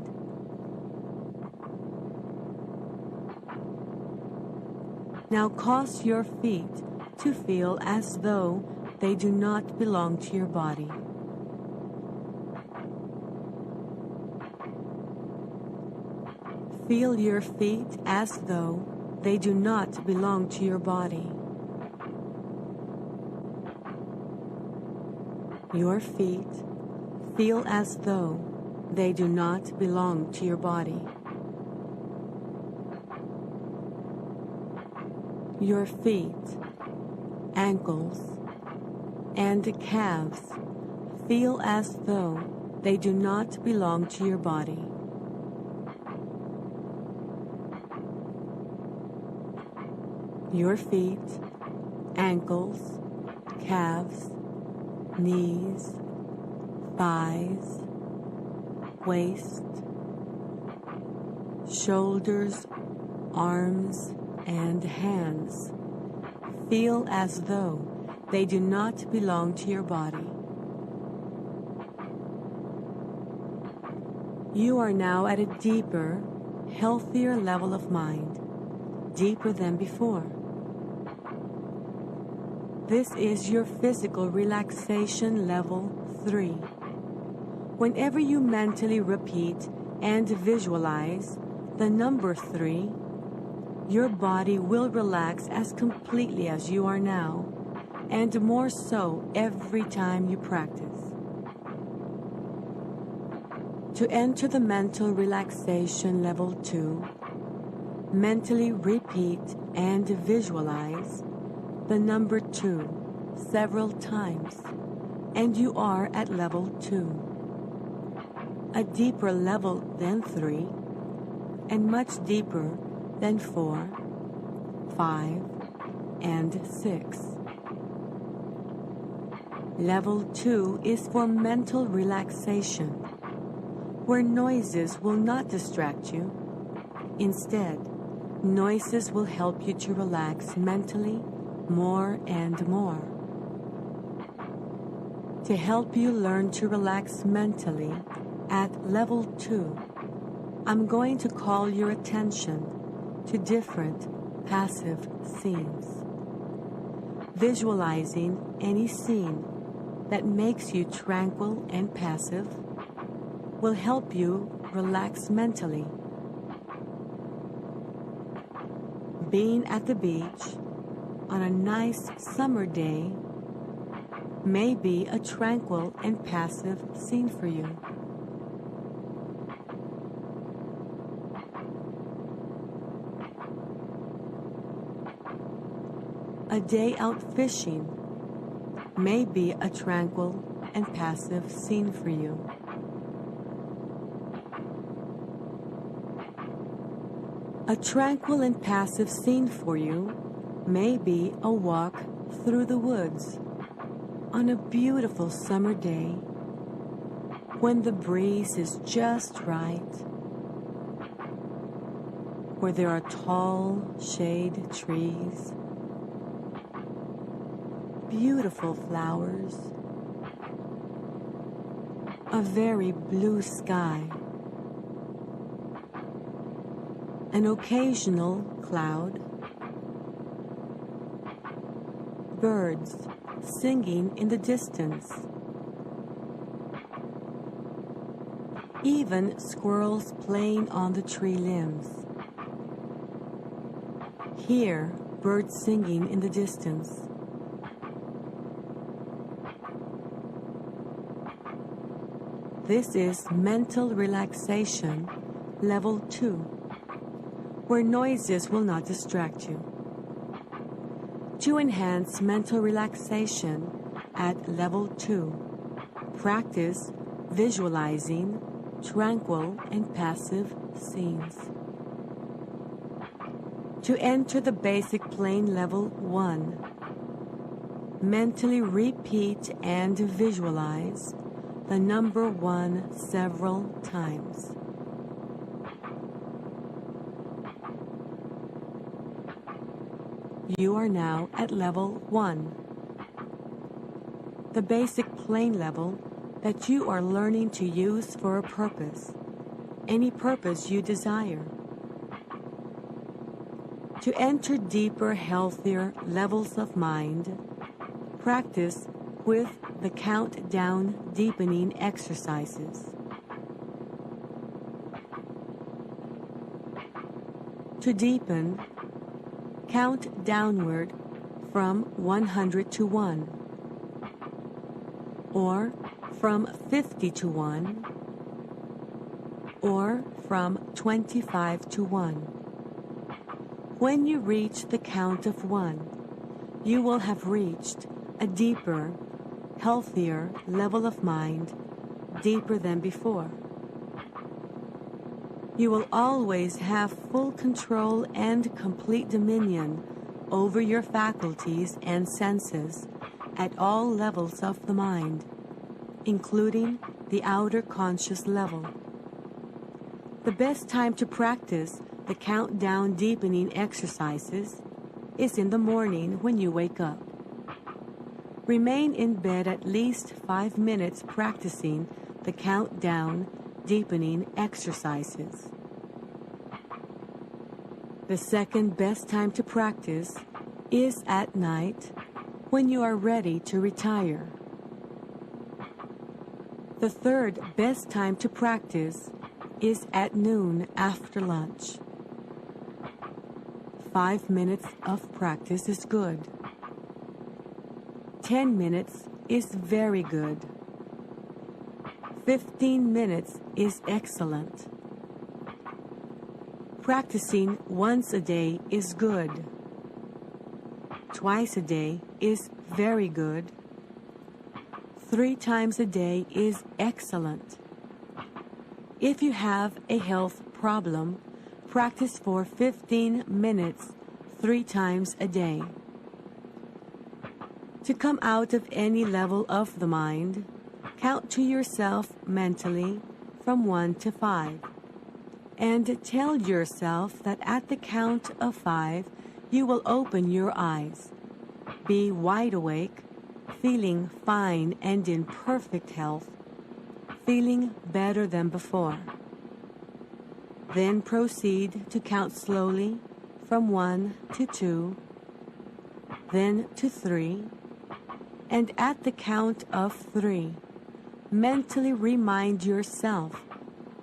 Now cause your feet to feel as though they do not belong to your body. Feel your feet as though they do not belong to your body. Your feet feel as though they do not belong to your body. Your feet, ankles, and calves feel as though they do not belong to your body. Your feet, ankles, calves, knees, thighs, waist, shoulders, arms, and hands feel as though they do not belong to your body. You are now at a deeper, healthier level of mind, deeper than before. This is your physical relaxation level 3. Whenever you mentally repeat and visualize the number 3, your body will relax as completely as you are now, and more so every time you practice. To enter the mental relaxation level 2, mentally repeat and visualize the number 2 several times, and you are at level 2. A deeper level than 3, and much deeper than 4, 5, and 6. Level 2 is for mental relaxation, where noises will not distract you. Instead, noises will help you to relax mentally more and more. To help you learn to relax mentally at level 2, I'm going to call your attention to different passive scenes. Visualizing any scene that makes you tranquil and passive will help you relax mentally. Being at the beach on a nice summer day may be a tranquil and passive scene for you. A day out fishing may be a tranquil and passive scene for you. A tranquil and passive scene for you Maybe a walk through the woods on a beautiful summer day when the breeze is just right, where there are tall shade trees, beautiful flowers, a very blue sky, an occasional cloud, birds singing in the distance, even squirrels playing on the tree limbs. Hear birds singing in the distance. This is mental relaxation level 2, where noises will not distract you. To enhance mental relaxation at level 2, practice visualizing tranquil and passive scenes. To enter the basic plane level 1, mentally repeat and visualize the number 1 several times. You are now at level 1, the basic plane level that you are learning to use for a purpose, any purpose you desire. To enter deeper, healthier levels of mind, practice with the countdown deepening exercises. To deepen, count downward from 100 to 1, or from 50 to 1, or from 25 to 1. When you reach the count of 1, you will have reached a deeper, healthier level of mind, deeper than before. You will always have full control and complete dominion over your faculties and senses at all levels of the mind, including the outer conscious level. The best time to practice the countdown deepening exercises is in the morning when you wake up. Remain in bed at least 5 minutes practicing the countdown deepening exercises. The second best time to practice is at night when you are ready to retire. The third best time to practice is at noon after lunch. 5 minutes of practice is good. 10 minutes is very good. 15 minutes is excellent. Practicing once a day is good. Twice a day is very good. 3 times a day is excellent. If you have a health problem, practice for 15 minutes 3 times a day. To come out of any level of the mind, count to yourself mentally from 1 to 5, and tell yourself that at the count of 5, you will open your eyes, be wide awake, feeling fine and in perfect health, feeling better than before. Then proceed to count slowly from 1 to 2, then to 3, and at the count of 3, mentally remind yourself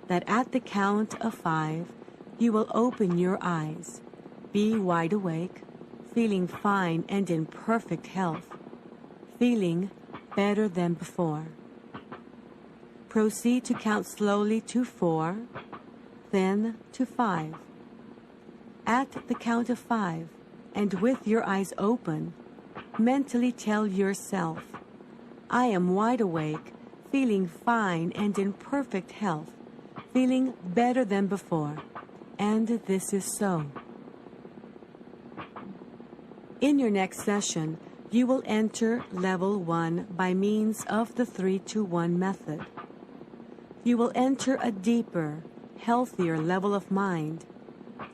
that at the count of 5, you will open your eyes, be wide awake, feeling fine and in perfect health, feeling better than before. Proceed to count slowly to 4, then to 5. At the count of 5, and with your eyes open, mentally tell yourself, I am wide awake, feeling fine and in perfect health, feeling better than before, and this is so. In your next session, you will enter Level 1 by means of the 3-2-1 method. You will enter a deeper, healthier level of mind,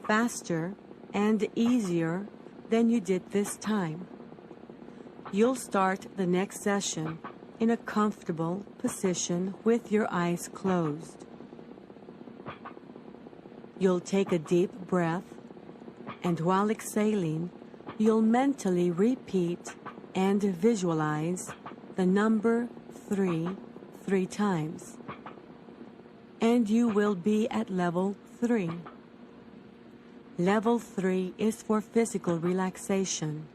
faster and easier than you did this time. You'll start the next session in a comfortable position with your eyes closed. You'll take a deep breath, and while exhaling, you'll mentally repeat and visualize the number 3 times. And you will be at Level 3. Level 3 is for physical relaxation.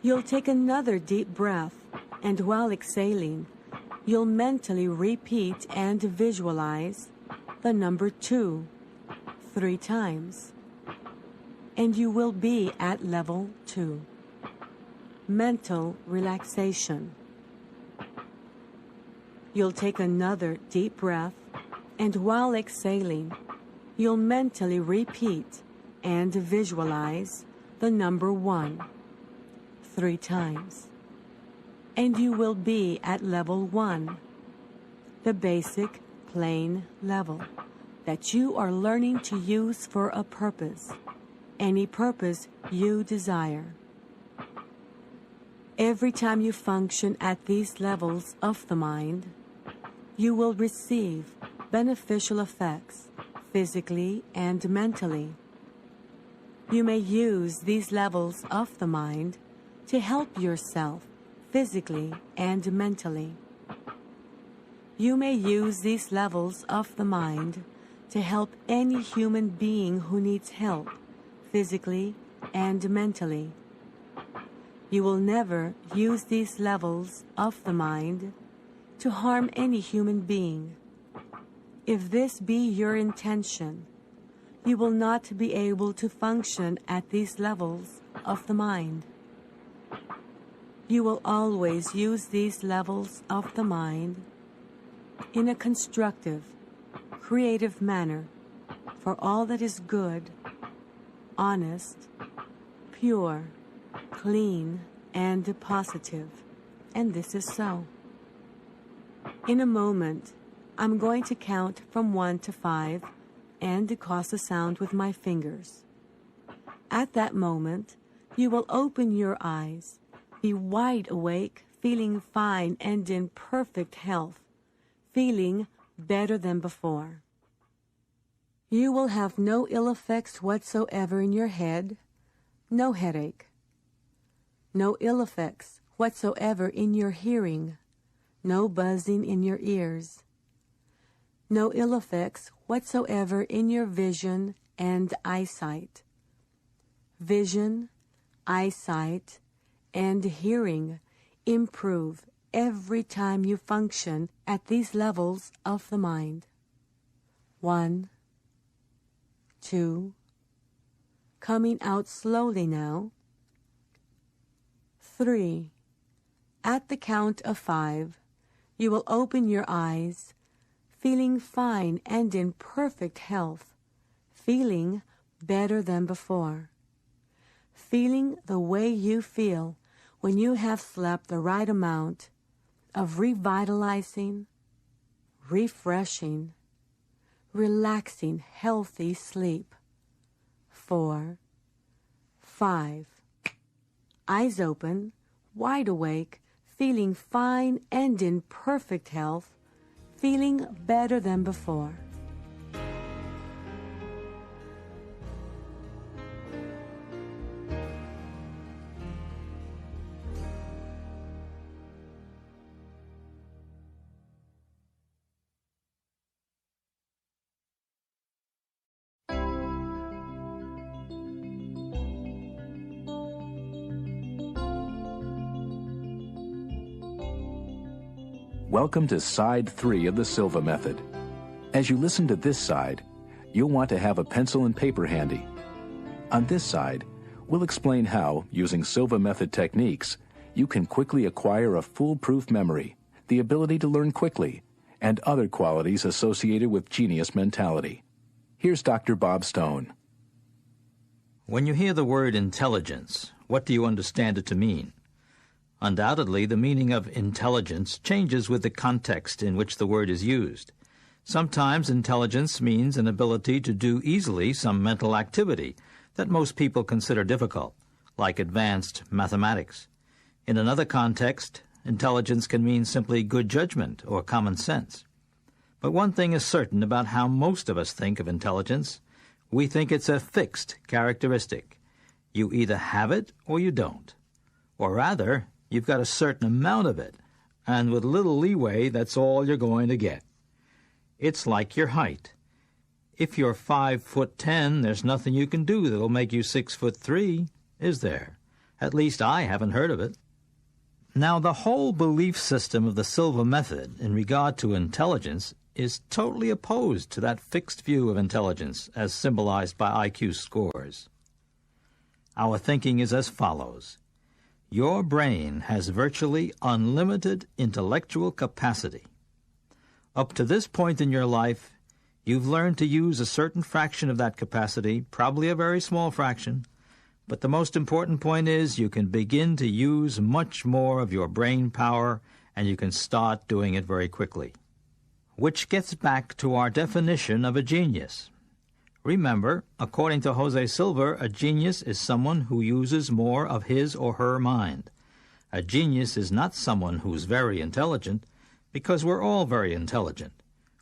You'll take another deep breath, and while exhaling, you'll mentally repeat and visualize the number 2 3 times. And you will be at Level 2. Mental relaxation. You'll take another deep breath, and while exhaling, you'll mentally repeat and visualize the number 1 3 times. And you will be at Level 1, the basic, plain level that you are learning to use for a purpose, any purpose you desire. Every time you function at these levels of the mind, you will receive beneficial effects physically and mentally. You may use these levels of the mind to help yourself physically and mentally. You may use these levels of the mind to help any human being who needs help physically and mentally. You will never use these levels of the mind to harm any human being. If this be your intention, you will not be able to function at these levels of the mind. You will always use these levels of the mind in a constructive, creative manner for all that is good, honest, pure, clean, and positive. And this is so. In a moment, I'm going to count from 1 to 5 and cause a sound with my fingers. At that moment, you will open your eyes, be wide awake, feeling fine and in perfect health, feeling better than before. You will have no ill effects whatsoever in your head, no headache. No ill effects whatsoever in your hearing, no buzzing in your ears. No ill effects whatsoever in your vision and eyesight. Vision, eyesight, and hearing improve every time you function at these levels of the mind. 1, 2, coming out slowly now. 3. At the count of 5, you will open your eyes, feeling fine and in perfect health, feeling better than before, feeling the way you feel when you have slept the right amount of revitalizing, refreshing, relaxing, healthy sleep. 4, 5. Eyes open, wide awake, feeling fine and in perfect health, feeling better than before. Welcome to Side 3 of the Silva Method. As you listen to this side, you'll want to have a pencil and paper handy. On this side, we'll explain how, using Silva Method techniques, you can quickly acquire a foolproof memory, the ability to learn quickly, and other qualities associated with genius mentality. Here's Dr. Bob Stone. When you hear the word intelligence, what do you understand it to mean? Undoubtedly, the meaning of intelligence changes with the context in which the word is used. Sometimes intelligence means an ability to do easily some mental activity that most people consider difficult, like advanced mathematics. In another context, intelligence can mean simply good judgment or common sense. But one thing is certain about how most of us think of intelligence. We think it's a fixed characteristic. You either have it or you don't. Or rather, you've got a certain amount of it, and with little leeway, that's all you're going to get. It's like your height. If you're 5'10", there's nothing you can do that'll make you 6'3", is there? At least I haven't heard of it. Now, the whole belief system of the Silva method in regard to intelligence is totally opposed to that fixed view of intelligence as symbolized by IQ scores. Our thinking is as follows. Your brain has virtually unlimited intellectual capacity. Up to this point in your life, you've learned to use a certain fraction of that capacity, probably a very small fraction, but the most important point is you can begin to use much more of your brain power, and you can start doing it very quickly. Which gets back to our definition of a genius. Remember, according to Jose Silva, a genius is someone who uses more of his or her mind. A genius is not someone who's very intelligent, because we're all very intelligent.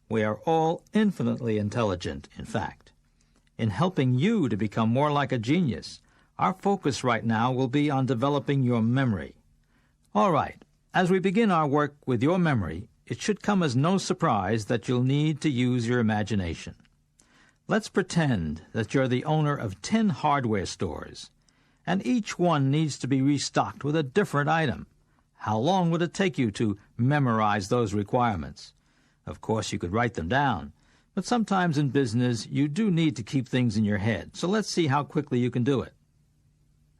We are all infinitely intelligent, in fact. In helping you to become more like a genius, our focus right now will be on developing your memory. All right, as we begin our work with your memory, it should come as no surprise that you'll need to use your imagination. Let's pretend that you're the owner of 10 hardware stores, and each one needs to be restocked with a different item. How long would it take you to memorize those requirements? Of course, you could write them down, but sometimes in business you do need to keep things in your head, so let's see how quickly you can do it.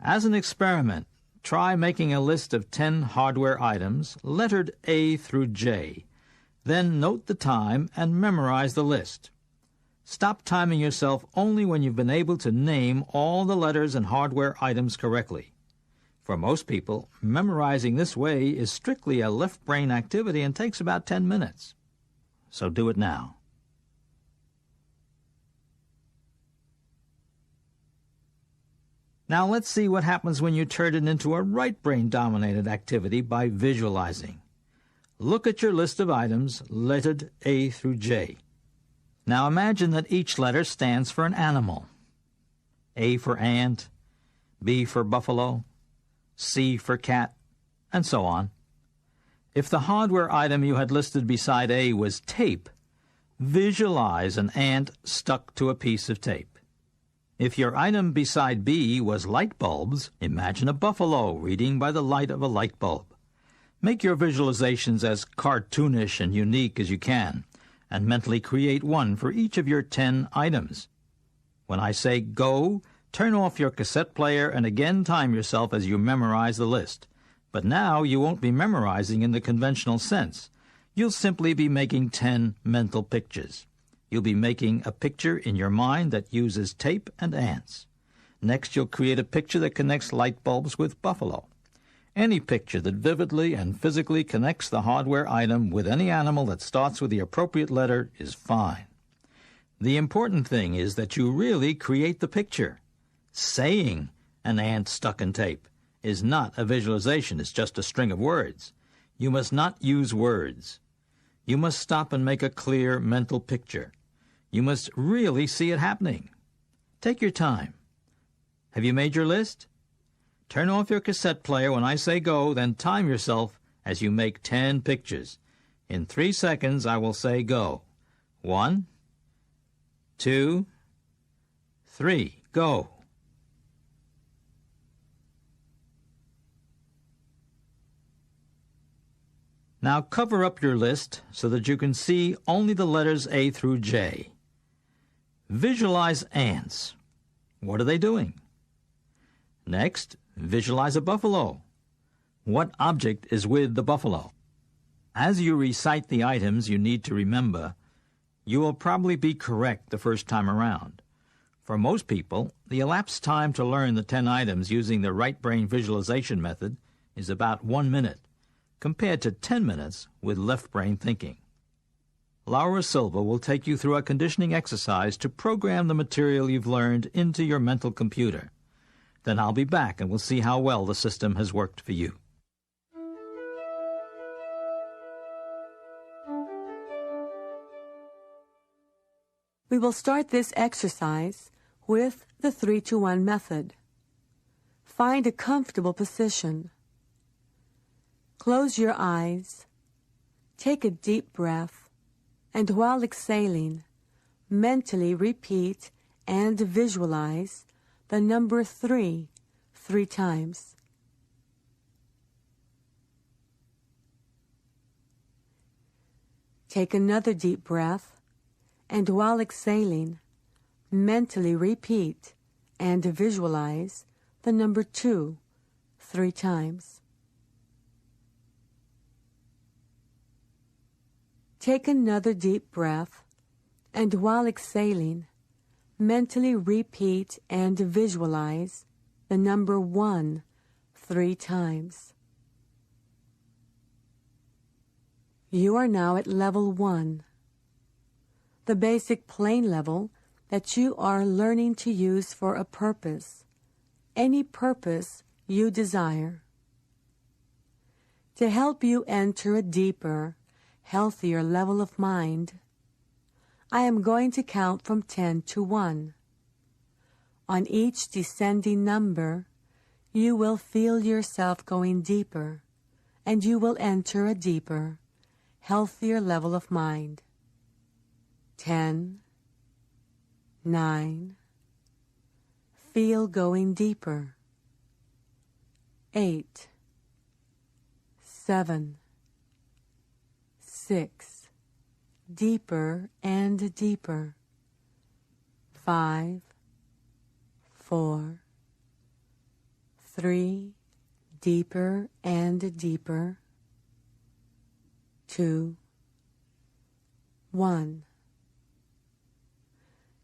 As an experiment, try making a list of 10 hardware items, lettered A through J. Then note the time and memorize the list. Stop timing yourself only when you've been able to name all the letters and hardware items correctly. For most people, memorizing this way is strictly a left brain activity and takes about 10 minutes. So do it now. Now let's see what happens when you turn it into a right brain-dominated activity by visualizing. Look at your list of items lettered A through J. Now imagine that each letter stands for an animal. A for ant, B for buffalo, C for cat, and so on. If the hardware item you had listed beside A was tape, visualize an ant stuck to a piece of tape. If your item beside B was light bulbs, imagine a buffalo reading by the light of a light bulb. Make your visualizations as cartoonish and unique as you can, and mentally create one for each of your 10 items. When I say go, turn off your cassette player and again time yourself as you memorize the list. But now you won't be memorizing in the conventional sense. You'll simply be making 10 mental pictures. You'll be making a picture in your mind that uses tape and ants. Next, you'll create a picture that connects light bulbs with buffalo. Any picture that vividly and physically connects the hardware item with any animal that starts with the appropriate letter is fine. The important thing is that you really create the picture. Saying an ant stuck in tape is not a visualization, it's just a string of words. You must not use words. You must stop and make a clear mental picture. You must really see it happening. Take your time. Have you made your list? Turn off your cassette player when I say go, then time yourself as you make 10 pictures. In 3 seconds, I will say go. 1, 2, 3, go. Now cover up your list so that you can see only the letters A through J. Visualize ants. What are they doing? Next, visualize a buffalo. What object is with the buffalo? As you recite the items you need to remember, you will probably be correct the first time around. For most people, the elapsed time to learn the 10 items using the right brain visualization method is about 1 minute, compared to 10 minutes with left brain thinking. Laura Silva will take you through a conditioning exercise to program the material you've learned into your mental computer. Then I'll be back and we'll see how well the system has worked for you. We will start this exercise with the 3-2-1 method. Find a comfortable position. Close your eyes. Take a deep breath, and while exhaling, mentally repeat and visualize the number 3 times. Take another deep breath, and while exhaling, mentally repeat and visualize the number 2 3 times. Take another deep breath, and while exhaling, mentally repeat and visualize the number 1 3 times. You are now at level 1, the basic plane level that you are learning to use for a purpose, any purpose you desire. To help you enter a deeper, healthier level of mind, I am going to count from 10 to 1. On each descending number, you will feel yourself going deeper, and you will enter a deeper, healthier level of mind. 10, 9, feel going deeper. 8, 7, 6, deeper and deeper. 5, 4, 3, deeper and deeper. 2, 1.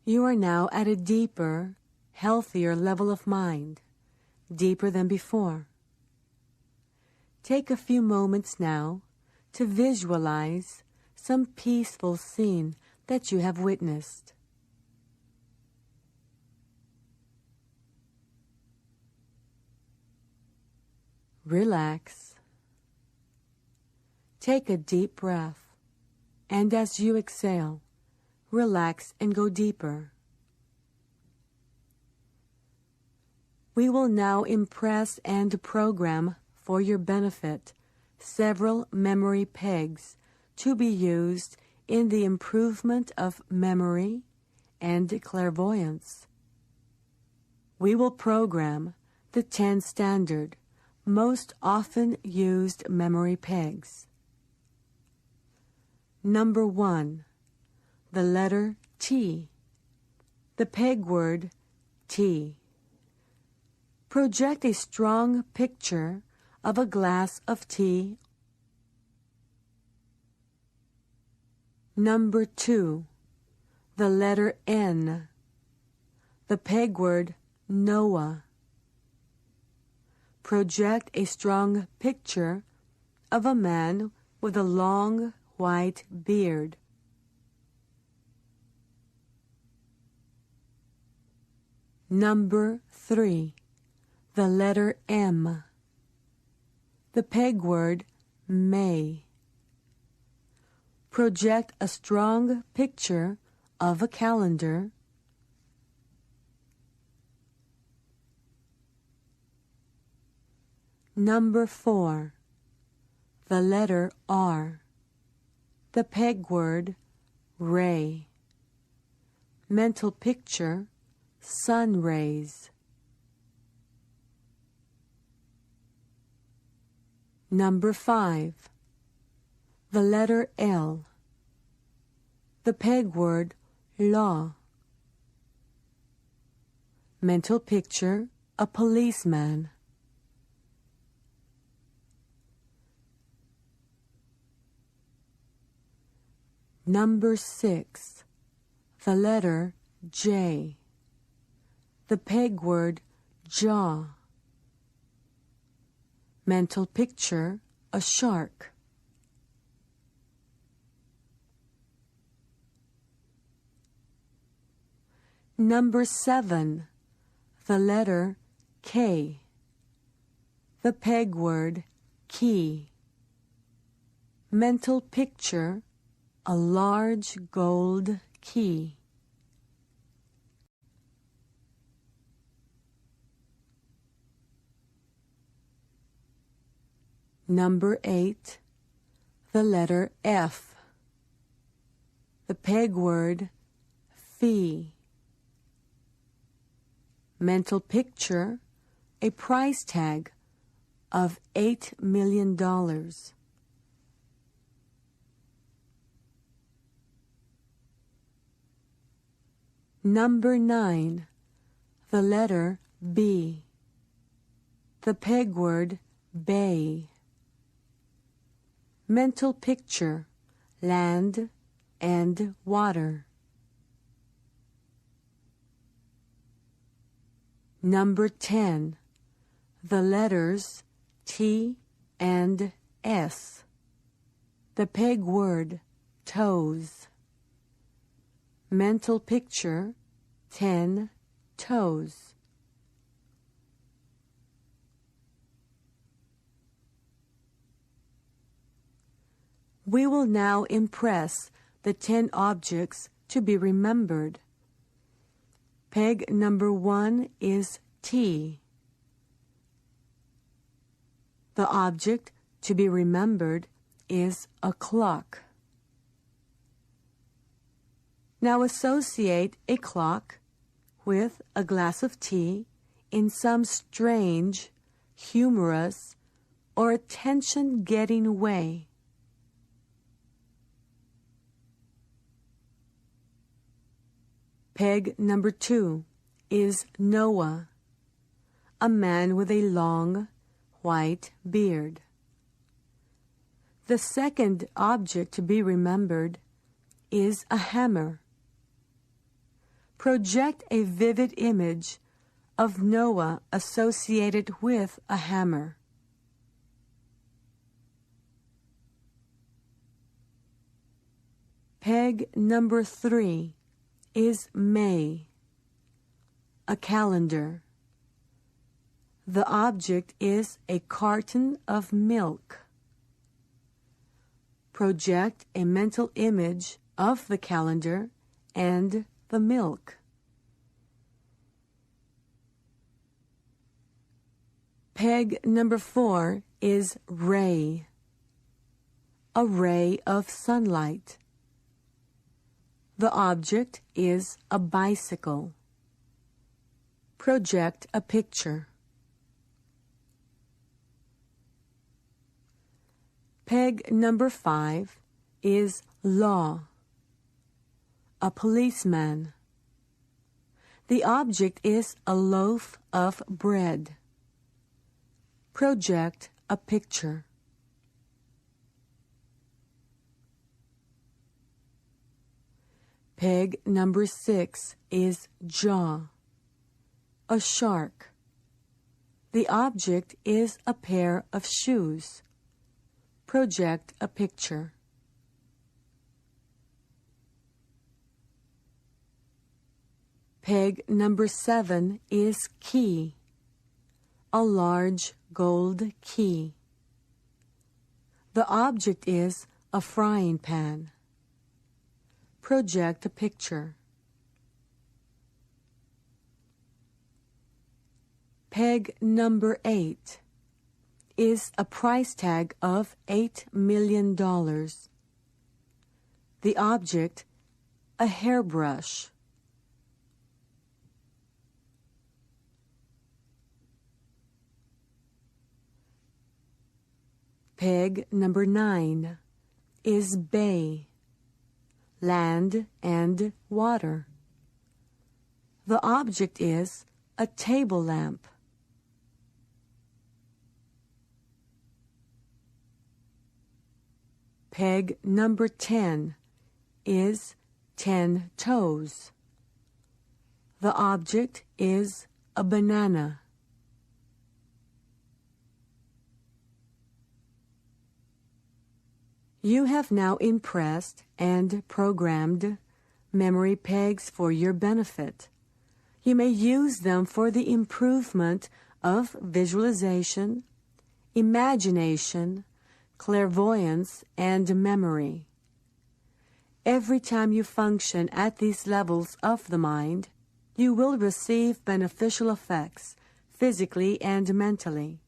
You are now at a deeper, healthier level of mind, deeper than before. Take a few moments now to visualize some peaceful scene that you have witnessed. Relax. Take a deep breath, and as you exhale, relax and go deeper. We will now impress and program for your benefit several memory pegs to be used in the improvement of memory and clairvoyance. We will program the 10 standard, most often used memory pegs. Number 1. The letter T. The peg word T. Project a strong picture of a glass of tea. Number 2. The letter N. The peg word Noah. Project a strong picture of a man with a long white beard. Number 3. The letter M. The peg word May. Project a strong picture of a calendar. Number 4. The letter R. The peg word ray. Mental picture sun rays. Number 5. The letter L. The peg word law. Mental picture a policeman. Number 6. The letter J. the peg word jaw. Mental picture, a shark. Number 7, the letter K. The peg word key. Mental picture, a large gold key. Number 8, the letter F. The peg word fee. Mental picture, a price tag of $8 million. Number 9, the letter B. The peg word bay. Mental picture, land and water. Number 10, the letters T and S. The peg word toes. Mental picture, 10 toes. We will now impress the 10 objects to be remembered. Peg number 1 is T. The object to be remembered is a clock. Now associate a clock with a glass of tea in some strange, humorous, or attention-getting way. Peg number 2 is Noah, a man with a long, white beard. The second object to be remembered is a hammer. Project a vivid image of Noah associated with a hammer. Peg number 3 is May, a calendar. The object is a carton of milk. Project a mental image of the calendar and the milk. Peg number 4 is ray, a ray of sunlight. The object is a bicycle. Project a picture. Peg number 5 is law, a policeman. The object is a loaf of bread. Project a picture. Peg number 6 is jaw, a shark. The object is a pair of shoes. Project a picture. Peg number 7 is key, a large gold key. The object is a frying pan. Project a picture. Peg number 8 is a price tag of $8 million. The object, a hairbrush. Peg number 9 is bay, land and water. The object is a table lamp. Peg number 10 is 10 toes. The object is a banana. You have now impressed and programmed memory pegs for your benefit. You may use them for the improvement of visualization, imagination, clairvoyance, and memory. Every time you function at these levels of the mind, you will receive beneficial effects physically and mentally.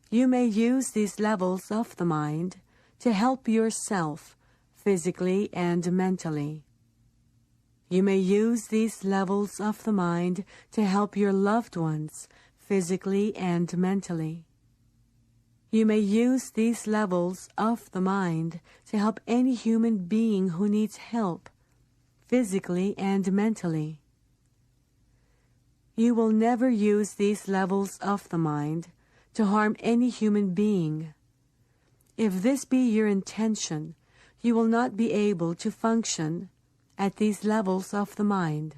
You may use these levels of the mind to help yourself physically and mentally. You may use these levels of the mind to help your loved ones physically and mentally. You may use these levels of the mind to help any human being who needs help physically and mentally. You will never use these levels of the mind to harm any human being. If this be your intention, you will not be able to function at these levels of the mind.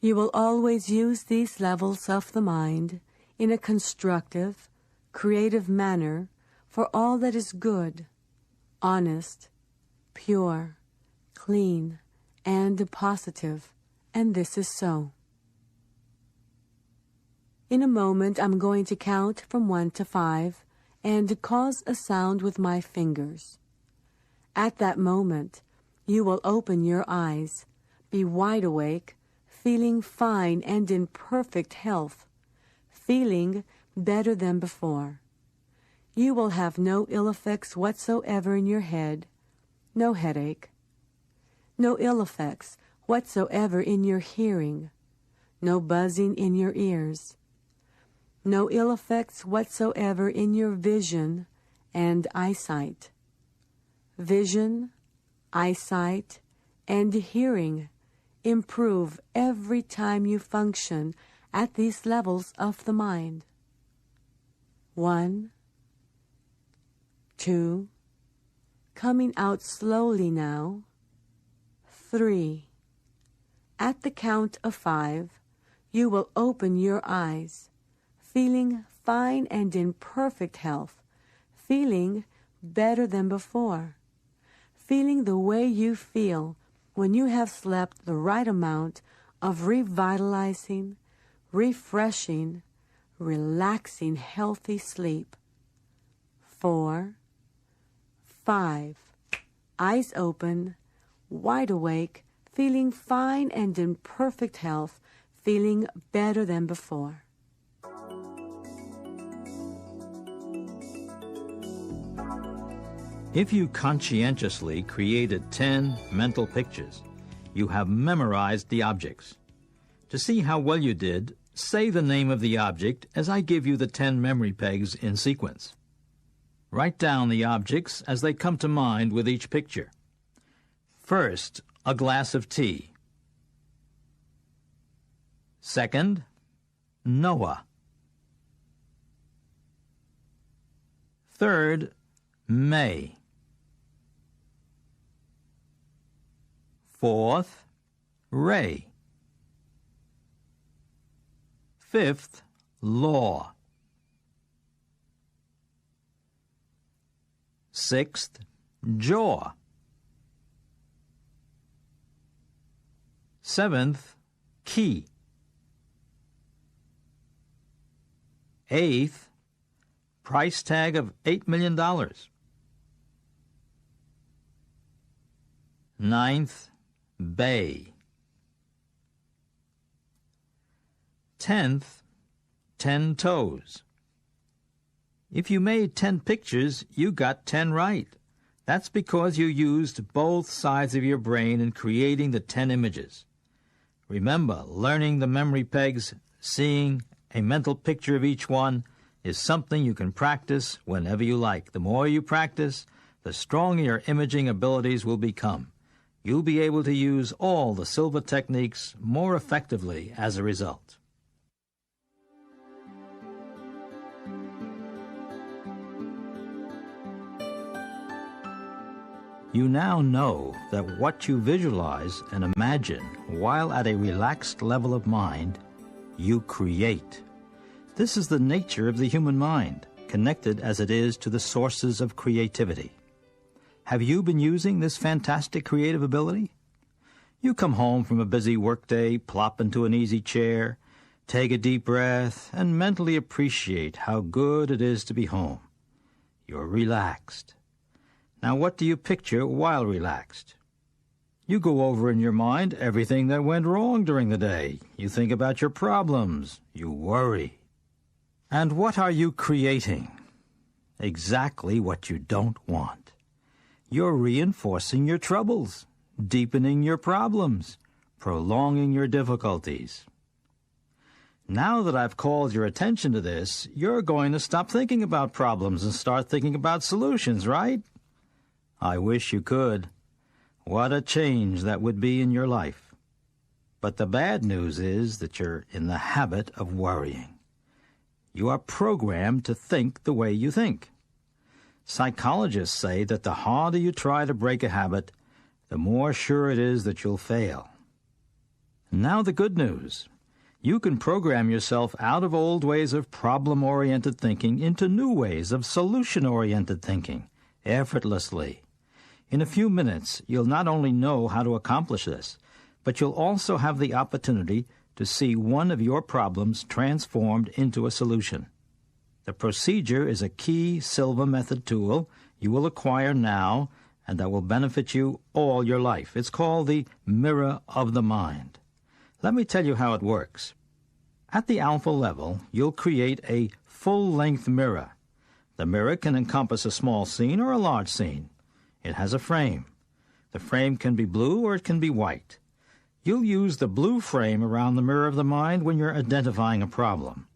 You will always use these levels of the mind in a constructive, creative manner for all that is good, honest, pure, clean, and positive, and this is so. In a moment, I'm going to count from 1 to 5 and cause a sound with my fingers. At that moment, you will open your eyes, be wide awake, feeling fine and in perfect health, feeling better than before. You will have no ill effects whatsoever in your head, no headache, no ill effects whatsoever in your hearing, no buzzing in your ears, no ill effects whatsoever in your vision and eyesight. Vision, eyesight, and hearing improve every time you function at these levels of the mind. 1, 2, coming out slowly now. 3. At the count of 5, you will open your eyes, feeling fine and in perfect health, feeling better than before, feeling the way you feel when you have slept the right amount of revitalizing, refreshing, relaxing, healthy sleep. 4, 5, eyes open, wide awake, feeling fine and in perfect health, feeling better than before. If you conscientiously created 10 mental pictures, you have memorized the objects. To see how well you did, say the name of the object as I give you the 10 memory pegs in sequence. Write down the objects as they come to mind with each picture. First, a glass of tea. Second, Noah. Third, May. Fourth, Ray. Fifth, Law. Sixth, Jaw. Seventh, Key. Eighth, price tag of $8 million. Ninth, Bay. 10th, 10 toes. If you made 10 pictures, you got 10 right. That's because you used both sides of your brain in creating the 10 images. Remember, learning the memory pegs, seeing a mental picture of each one, is something you can practice whenever you like. The more you practice, the stronger your imaging abilities will become. You'll be able to use all the Silva techniques more effectively as a result. You now know that what you visualize and imagine while at a relaxed level of mind, you create. This is the nature of the human mind, connected as it is to the sources of creativity. Have you been using this fantastic creative ability? You come home from a busy workday, plop into an easy chair, take a deep breath, and mentally appreciate how good it is to be home. You're relaxed. Now, what do you picture while relaxed? You go over in your mind everything that went wrong during the day. You think about your problems. You worry. And what are you creating? Exactly what you don't want. You're reinforcing your troubles, deepening your problems, prolonging your difficulties. Now that I've called your attention to this, you're going to stop thinking about problems and start thinking about solutions, right? I wish you could. What a change that would be in your life. But the bad news is that you're in the habit of worrying. You are programmed to think the way you think. Psychologists say that the harder you try to break a habit, the more sure it is that you'll fail. Now the good news. You can program yourself out of old ways of problem-oriented thinking into new ways of solution-oriented thinking, effortlessly. In a few minutes, you'll not only know how to accomplish this, but you'll also have the opportunity to see one of your problems transformed into a solution. The procedure is a key Silva method tool you will acquire now and that will benefit you all your life. It's called the mirror of the mind. Let me tell you how it works. At the alpha level, you'll create a full-length mirror. The mirror can encompass a small scene or a large scene. It has a frame. The frame can be blue or it can be white. You'll use the blue frame around the mirror of the mind when you're identifying a problem.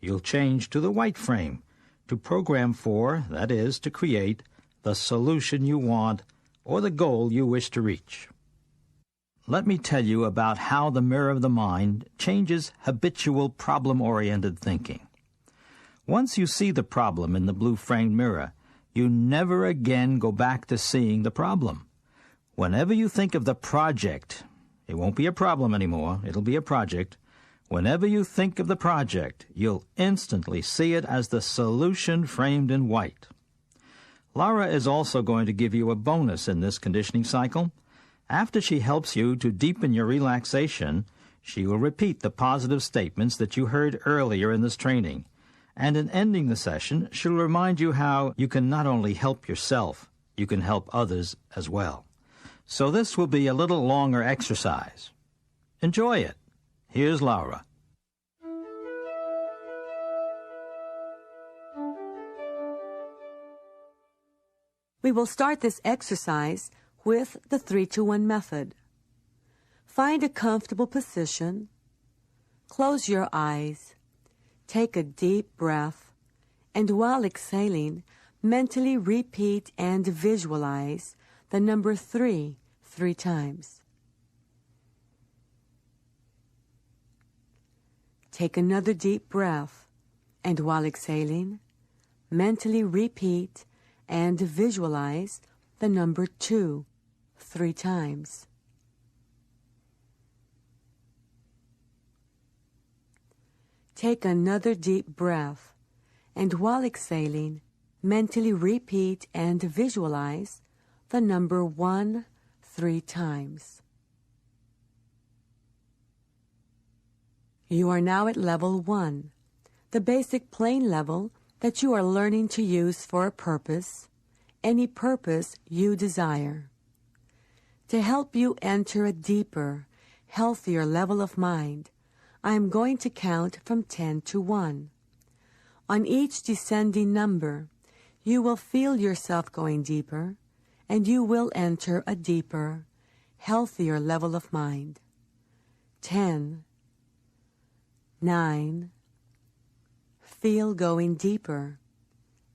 You'll change to the white frame to program for, that is, to create, the solution you want or the goal you wish to reach. Let me tell you about how the mirror of the mind changes habitual problem-oriented thinking. Once you see the problem in the blue-framed mirror, you never again go back to seeing the problem. Whenever you think of the project, it won't be a problem anymore, it'll be a project. Whenever you think of the project, you'll instantly see it as the solution framed in white. Laura is also going to give you a bonus in this conditioning cycle. After she helps you to deepen your relaxation, she will repeat the positive statements that you heard earlier in this training. And in ending the session, she'll remind you how you can not only help yourself, you can help others as well. So this will be a little longer exercise. Enjoy it. Here's Laura. We will start this exercise with the 3-2-1 method. Find a comfortable position. Close your eyes. Take a deep breath, and while exhaling, mentally repeat and visualize the number 3 times. Take another deep breath, and while exhaling, mentally repeat and visualize the number 2 3 times. Take another deep breath, and while exhaling, mentally repeat and visualize the number 1 3 times. You are now at level 1, the basic plane level that you are learning to use for a purpose, any purpose you desire. To help you enter a deeper, healthier level of mind, I am going to count from 10 to 1. On each descending number, you will feel yourself going deeper, and you will enter a deeper, healthier level of mind. 10, 9, feel going deeper.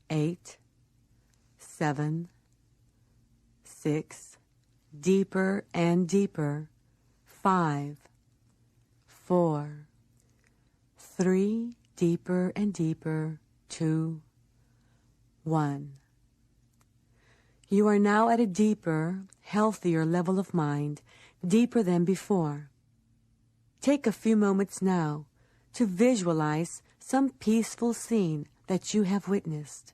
8, 7, 6, deeper and deeper. 5, 4, 3, deeper and deeper. 2, 1. You are now at a deeper, healthier level of mind, deeper than before. Take a few moments now to visualize some peaceful scene that you have witnessed.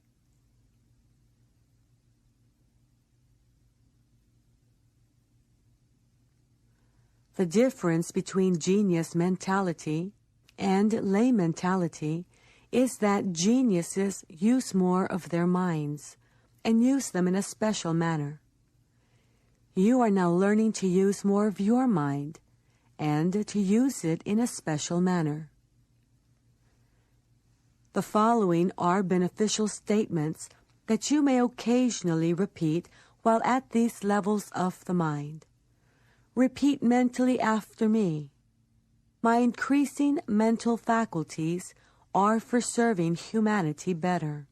The difference between genius mentality and lay mentality is that geniuses use more of their minds and use them in a special manner. You are now learning to use more of your mind and to use it in a special manner. The following are beneficial statements that you may occasionally repeat while at these levels of the mind. Repeat mentally after me. My increasing mental faculties are for serving humanity better.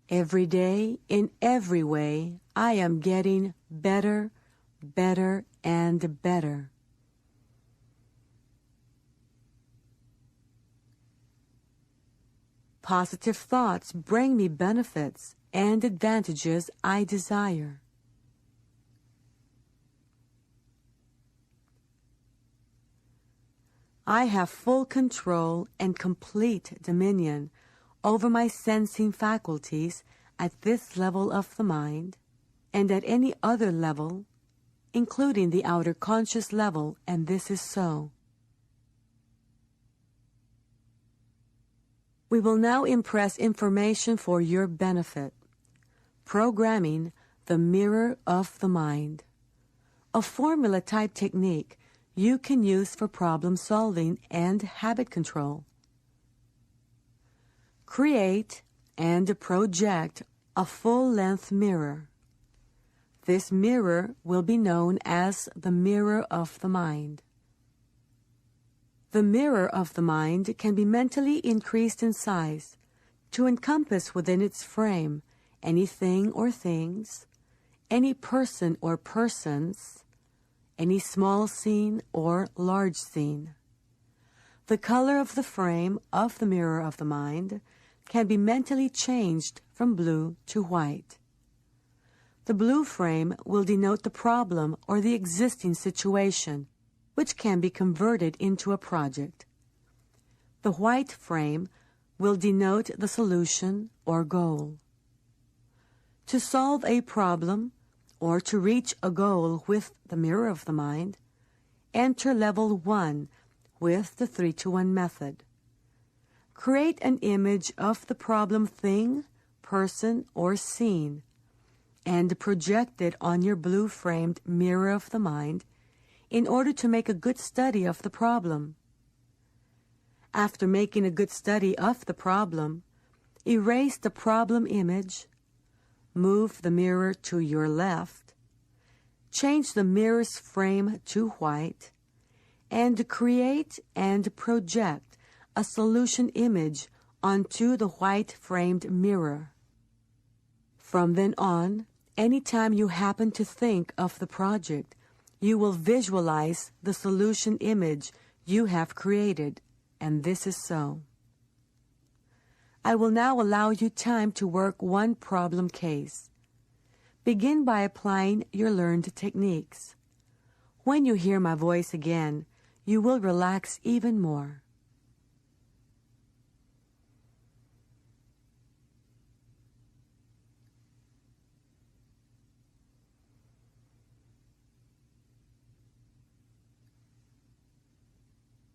Every day, in every way, I am getting better, better, and better. Positive thoughts bring me benefits and advantages I desire. I have full control and complete dominion over my sensing faculties at this level of the mind and at any other level, including the outer conscious level, and this is so. We will now impress information for your benefit. Programming the mirror of the mind. A formula-type technique you can use for problem solving and habit control. Create and project a full-length mirror. This mirror will be known as the mirror of the mind. The mirror of the mind can be mentally increased in size to encompass within its frame anything or things, any person or persons, any small scene or large scene. The color of the frame of the mirror of the mind can be mentally changed from blue to white. The blue frame will denote the problem or the existing situation, which can be converted into a project. The white frame will denote the solution or goal. To solve a problem or to reach a goal with the mirror of the mind, enter level 1 with the 3-to-1 method. Create an image of the problem thing, person, or scene, and project it on your blue-framed mirror of the mind in order to make a good study of the problem. After making a good study of the problem, erase the problem image, move the mirror to your left, change the mirror's frame to white, and create and project a solution image onto the white-framed mirror. From then on, anytime you happen to think of the project, you will visualize the solution image you have created, and this is so. I will now allow you time to work one problem case. Begin by applying your learned techniques. When you hear my voice again, you will relax even more.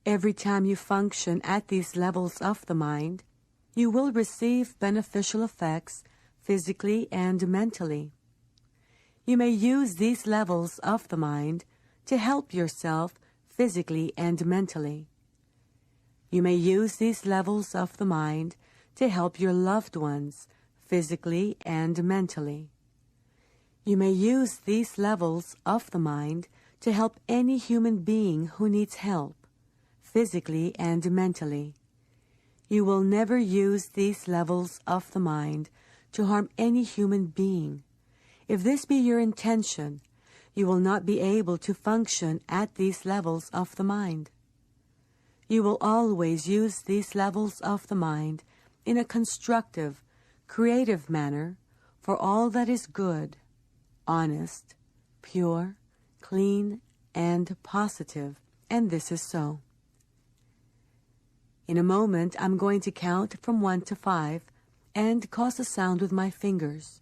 Every time you function at these levels of the mind, you will receive beneficial effects physically and mentally. You may use these levels of the mind to help yourself physically and mentally. You may use these levels of the mind to help your loved ones physically and mentally. You may use these levels of the mind to help any human being who needs help physically and mentally. You will never use these levels of the mind to harm any human being. If this be your intention, you will not be able to function at these levels of the mind. You will always use these levels of the mind in a constructive, creative manner for all that is good, honest, pure, clean, and positive, and this is so. In a moment, I'm going to count from 1 to 5 and cause a sound with my fingers.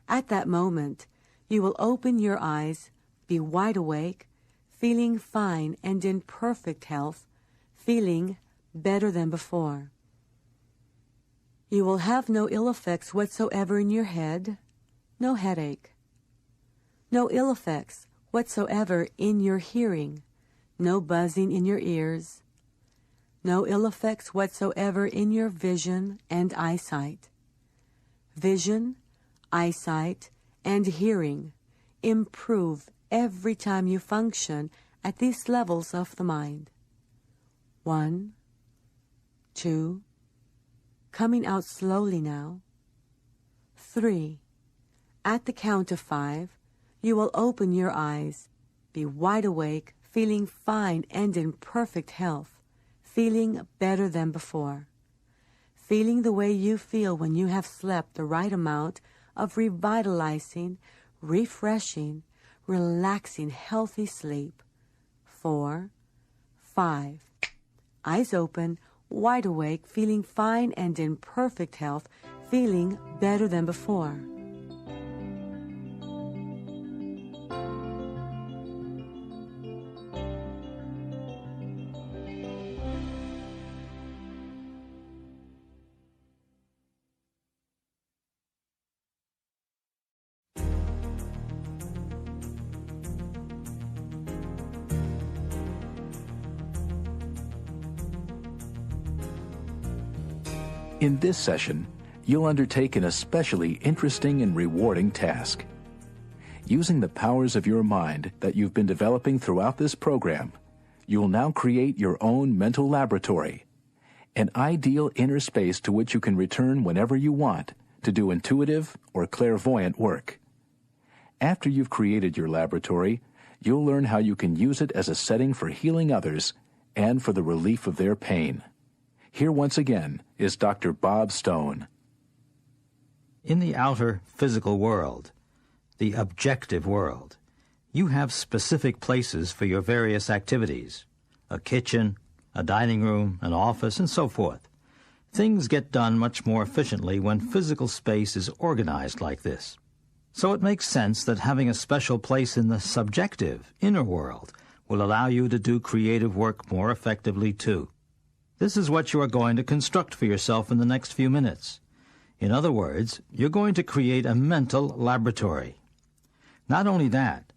At that moment, you will open your eyes, be wide awake, feeling fine and in perfect health, feeling better than before. You will have no ill effects whatsoever in your head, no headache. No ill effects whatsoever in your hearing, no buzzing in your ears. No ill effects whatsoever in your vision and eyesight. Vision, eyesight, and hearing improve every time you function at these levels of the mind. 1, 2, coming out slowly now. 3, at the count of 5, you will open your eyes, be wide awake, feeling fine and in perfect health, feeling better than before, feeling the way you feel when you have slept the right amount of revitalizing, refreshing, relaxing, healthy sleep. 4, 5, eyes open, wide awake, feeling fine and in perfect health, feeling better than before. In this session, you'll undertake an especially interesting and rewarding task. Using the powers of your mind that you've been developing throughout this program, you will now create your own mental laboratory, an ideal inner space to which you can return whenever you want to do intuitive or clairvoyant work. After you've created your laboratory, you'll learn how you can use it as a setting for healing others and for the relief of their pain. Here once again is Dr. Bob Stone. In the outer physical world, the objective world, you have specific places for your various activities, a kitchen, a dining room, an office, and so forth. Things get done much more efficiently when physical space is organized like this. So it makes sense that having a special place in the subjective, inner world will allow you to do creative work more effectively too. This is what you are going to construct for yourself in the next few minutes. In other words, you're going to create a mental laboratory. Not only that,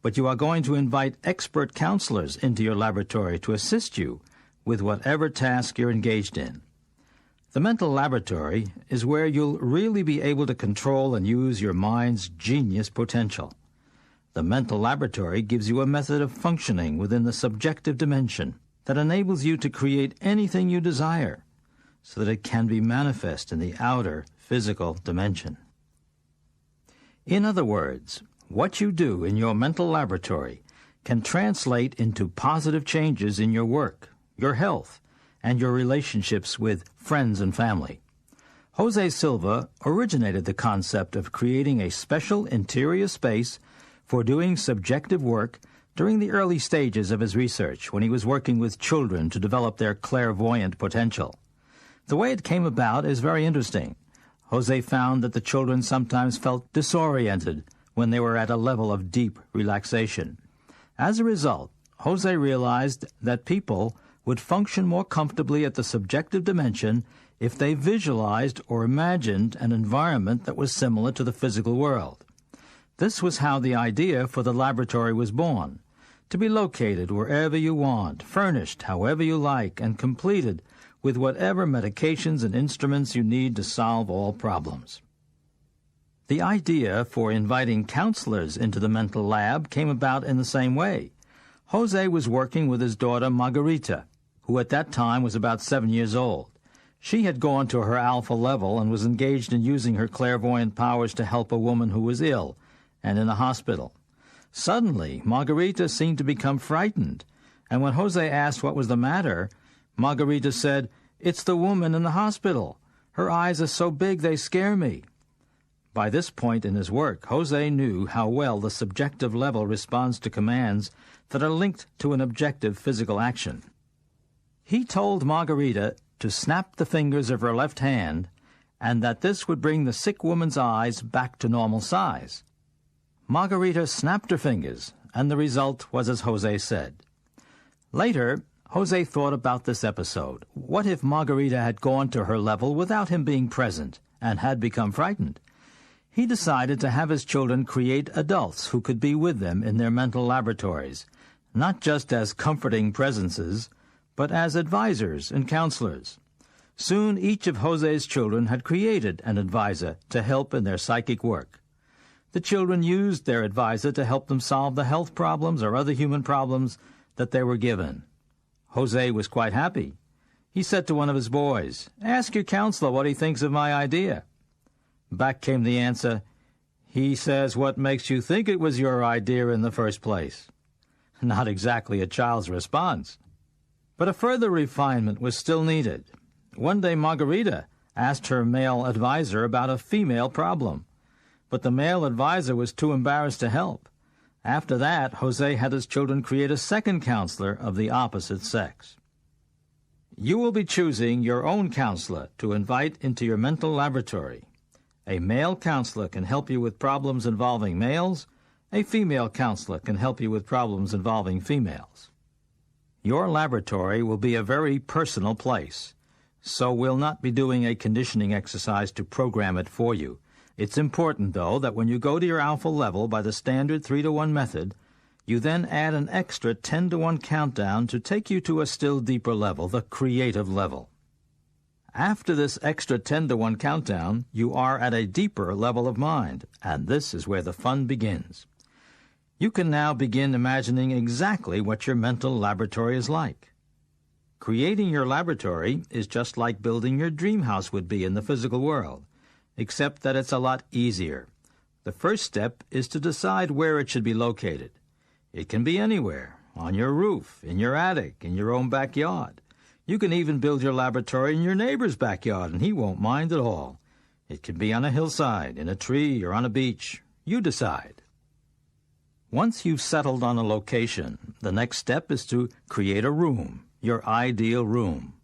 but you are going to invite expert counselors into your laboratory to assist you with whatever task you're engaged in. The mental laboratory is where you'll really be able to control and use your mind's genius potential. The mental laboratory gives you a method of functioning within the subjective dimension that enables you to create anything you desire so that it can be manifest in the outer physical dimension. In other words, what you do in your mental laboratory can translate into positive changes in your work, your health, and your relationships with friends and family. Jose Silva originated the concept of creating a special interior space for doing subjective work during the early stages of his research when he was working with children to develop their clairvoyant potential. The way it came about is very interesting. Jose found that the children sometimes felt disoriented when they were at a level of deep relaxation. As a result, Jose realized that people would function more comfortably at the subjective dimension if they visualized or imagined an environment that was similar to the physical world. This was how the idea for the laboratory was born, to be located wherever you want, furnished however you like, and completed with whatever medications and instruments you need to solve all problems. The idea for inviting counselors into the mental lab came about in the same way. Jose was working with his daughter Margarita, who at that time was about 7 years old. She had gone to her alpha level and was engaged in using her clairvoyant powers to help a woman who was ill and in a hospital. Suddenly, Margarita seemed to become frightened, and when Jose asked what was the matter, Margarita said, "It's the woman in the hospital. Her eyes are so big they scare me." By this point in his work, Jose knew how well the subjective level responds to commands that are linked to an objective physical action. He told Margarita to snap the fingers of her left hand, and that this would bring the sick woman's eyes back to normal size. Margarita snapped her fingers, and the result was as Jose said. Later, Jose thought about this episode. What if Margarita had gone to her level without him being present and had become frightened? He decided to have his children create adults who could be with them in their mental laboratories, not just as comforting presences, but as advisors and counselors. Soon each of Jose's children had created an advisor to help in their psychic work. The children used their advisor to help them solve the health problems or other human problems that they were given. Jose was quite happy. He said to one of his boys, "Ask your counselor what he thinks of my idea." Back came the answer, "He says, what makes you think it was your idea in the first place?" Not exactly a child's response. But a further refinement was still needed. One day Margarita asked her male advisor about a female problem, but the male advisor was too embarrassed to help. After that, Jose had his children create a second counselor of the opposite sex. You will be choosing your own counselor to invite into your mental laboratory. A male counselor can help you with problems involving males. A female counselor can help you with problems involving females. Your laboratory will be a very personal place, so we'll not be doing a conditioning exercise to program it for you. It's important, though, that when you go to your alpha level by the standard 3-to-1 method, you then add an extra 10-to-1 countdown to take you to a still deeper level, the creative level. After this extra 10-to-1 countdown, you are at a deeper level of mind, and this is where the fun begins. You can now begin imagining exactly what your mental laboratory is like. Creating your laboratory is just like building your dream house would be in the physical world, except that it's a lot easier. The first step is to decide where it should be located. It can be anywhere, on your roof, in your attic, in your own backyard. You can even build your laboratory in your neighbor's backyard, and he won't mind at all. It can be on a hillside, in a tree, or on a beach. You decide. Once you've settled on a location, the next step is to create a room, your ideal room.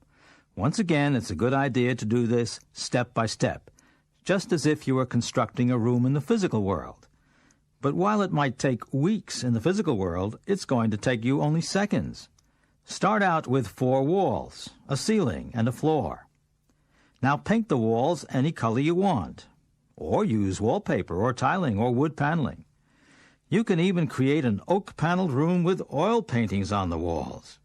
Once again, it's a good idea to do this step by step, just as if you were constructing a room in the physical world. But while it might take weeks in the physical world, it's going to take you only seconds. Start out with 4 walls, a ceiling, and a floor. Now paint the walls any color you want, or use wallpaper or tiling or wood paneling. You can even create an oak-paneled room with oil paintings on the walls.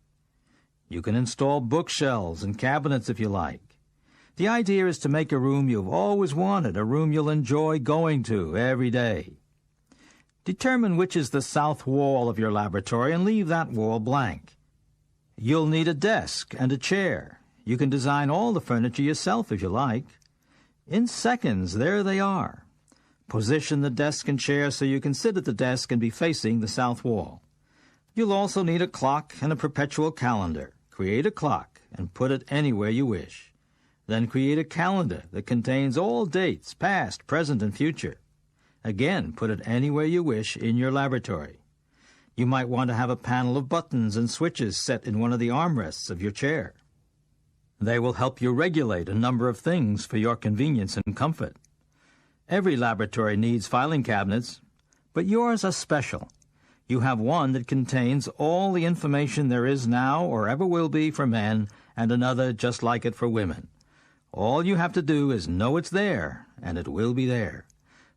You can install bookshelves and cabinets if you like. The idea is to make a room you've always wanted, a room you'll enjoy going to every day. Determine which is the south wall of your laboratory and leave that wall blank. You'll need a desk and a chair. You can design all the furniture yourself if you like. In seconds, there they are. Position the desk and chair so you can sit at the desk and be facing the south wall. You'll also need a clock and a perpetual calendar. Create a clock and put it anywhere you wish. Then create a calendar that contains all dates, past, present, and future. Again, put it anywhere you wish in your laboratory. You might want to have a panel of buttons and switches set in one of the armrests of your chair. They will help you regulate a number of things for your convenience and comfort. Every laboratory needs filing cabinets, but yours are special. You have one that contains all the information there is now or ever will be for men, and another just like it for women. All you have to do is know it's there, and it will be there.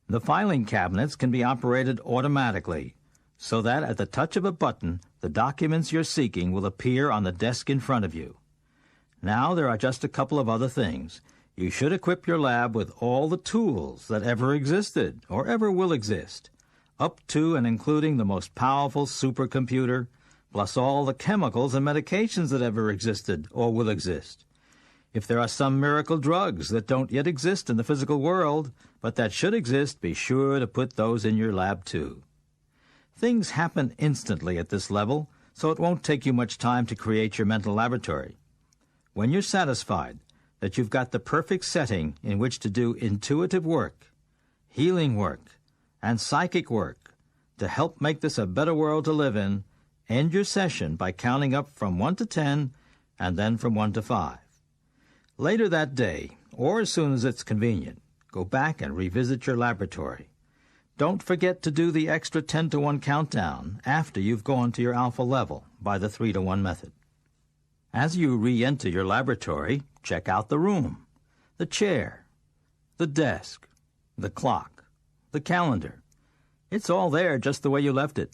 The filing cabinets can be operated automatically, so that at the touch of a button, the documents you're seeking will appear on the desk in front of you. Now there are just a couple of other things. You should equip your lab with all the tools that ever existed or ever will exist, up to and including the most powerful supercomputer, plus all the chemicals and medications that ever existed or will exist. If there are some miracle drugs that don't yet exist in the physical world, but that should exist, be sure to put those in your lab too. Things happen instantly at this level, so it won't take you much time to create your mental laboratory. When you're satisfied, that you've got the perfect setting in which to do intuitive work, healing work, and psychic work to help make this a better world to live in, end your session by counting up from 1 to 10 and then from 1 to 5. Later that day, or as soon as it's convenient, go back and revisit your laboratory. Don't forget to do the extra 10 to 1 countdown after you've gone to your alpha level by the 3 to 1 method. As you re-enter your laboratory, check out the room, the chair, the desk, the clock, the calendar. It's all there just the way you left it.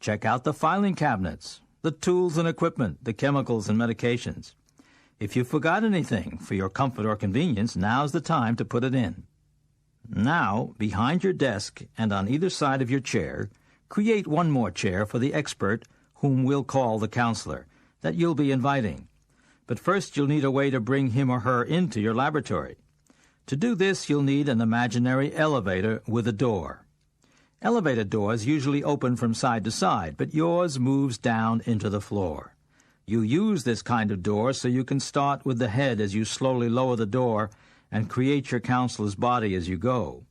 Check out the filing cabinets, the tools and equipment, the chemicals and medications. If you forgot anything for your comfort or convenience, now's the time to put it in. Now, behind your desk and on either side of your chair, create one more chair for the expert whom we'll call the counselor that you'll be inviting. But first you'll need a way to bring him or her into your laboratory. To do this, you'll need an imaginary elevator with a door. Elevator doors usually open from side to side, but yours moves down into the floor. You use this kind of door so you can start with the head as you slowly lower the door and create your counselor's body as you go.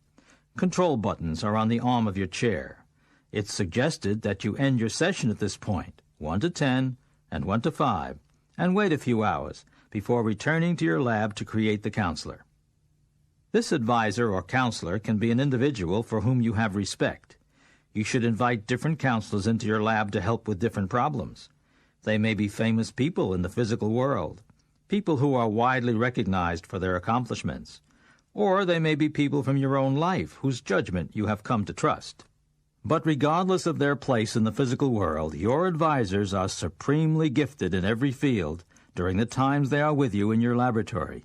Control buttons are on the arm of your chair. It's suggested that you end your session at this point, 1 to 10 and 1 to 5, and wait a few hours before returning to your lab to create the counselor. This advisor or counselor can be an individual for whom you have respect. You should invite different counselors into your lab to help with different problems. They may be famous people in the physical world, people who are widely recognized for their accomplishments, or they may be people from your own life whose judgment you have come to trust. But regardless of their place in the physical world, your advisors are supremely gifted in every field during the times they are with you in your laboratory.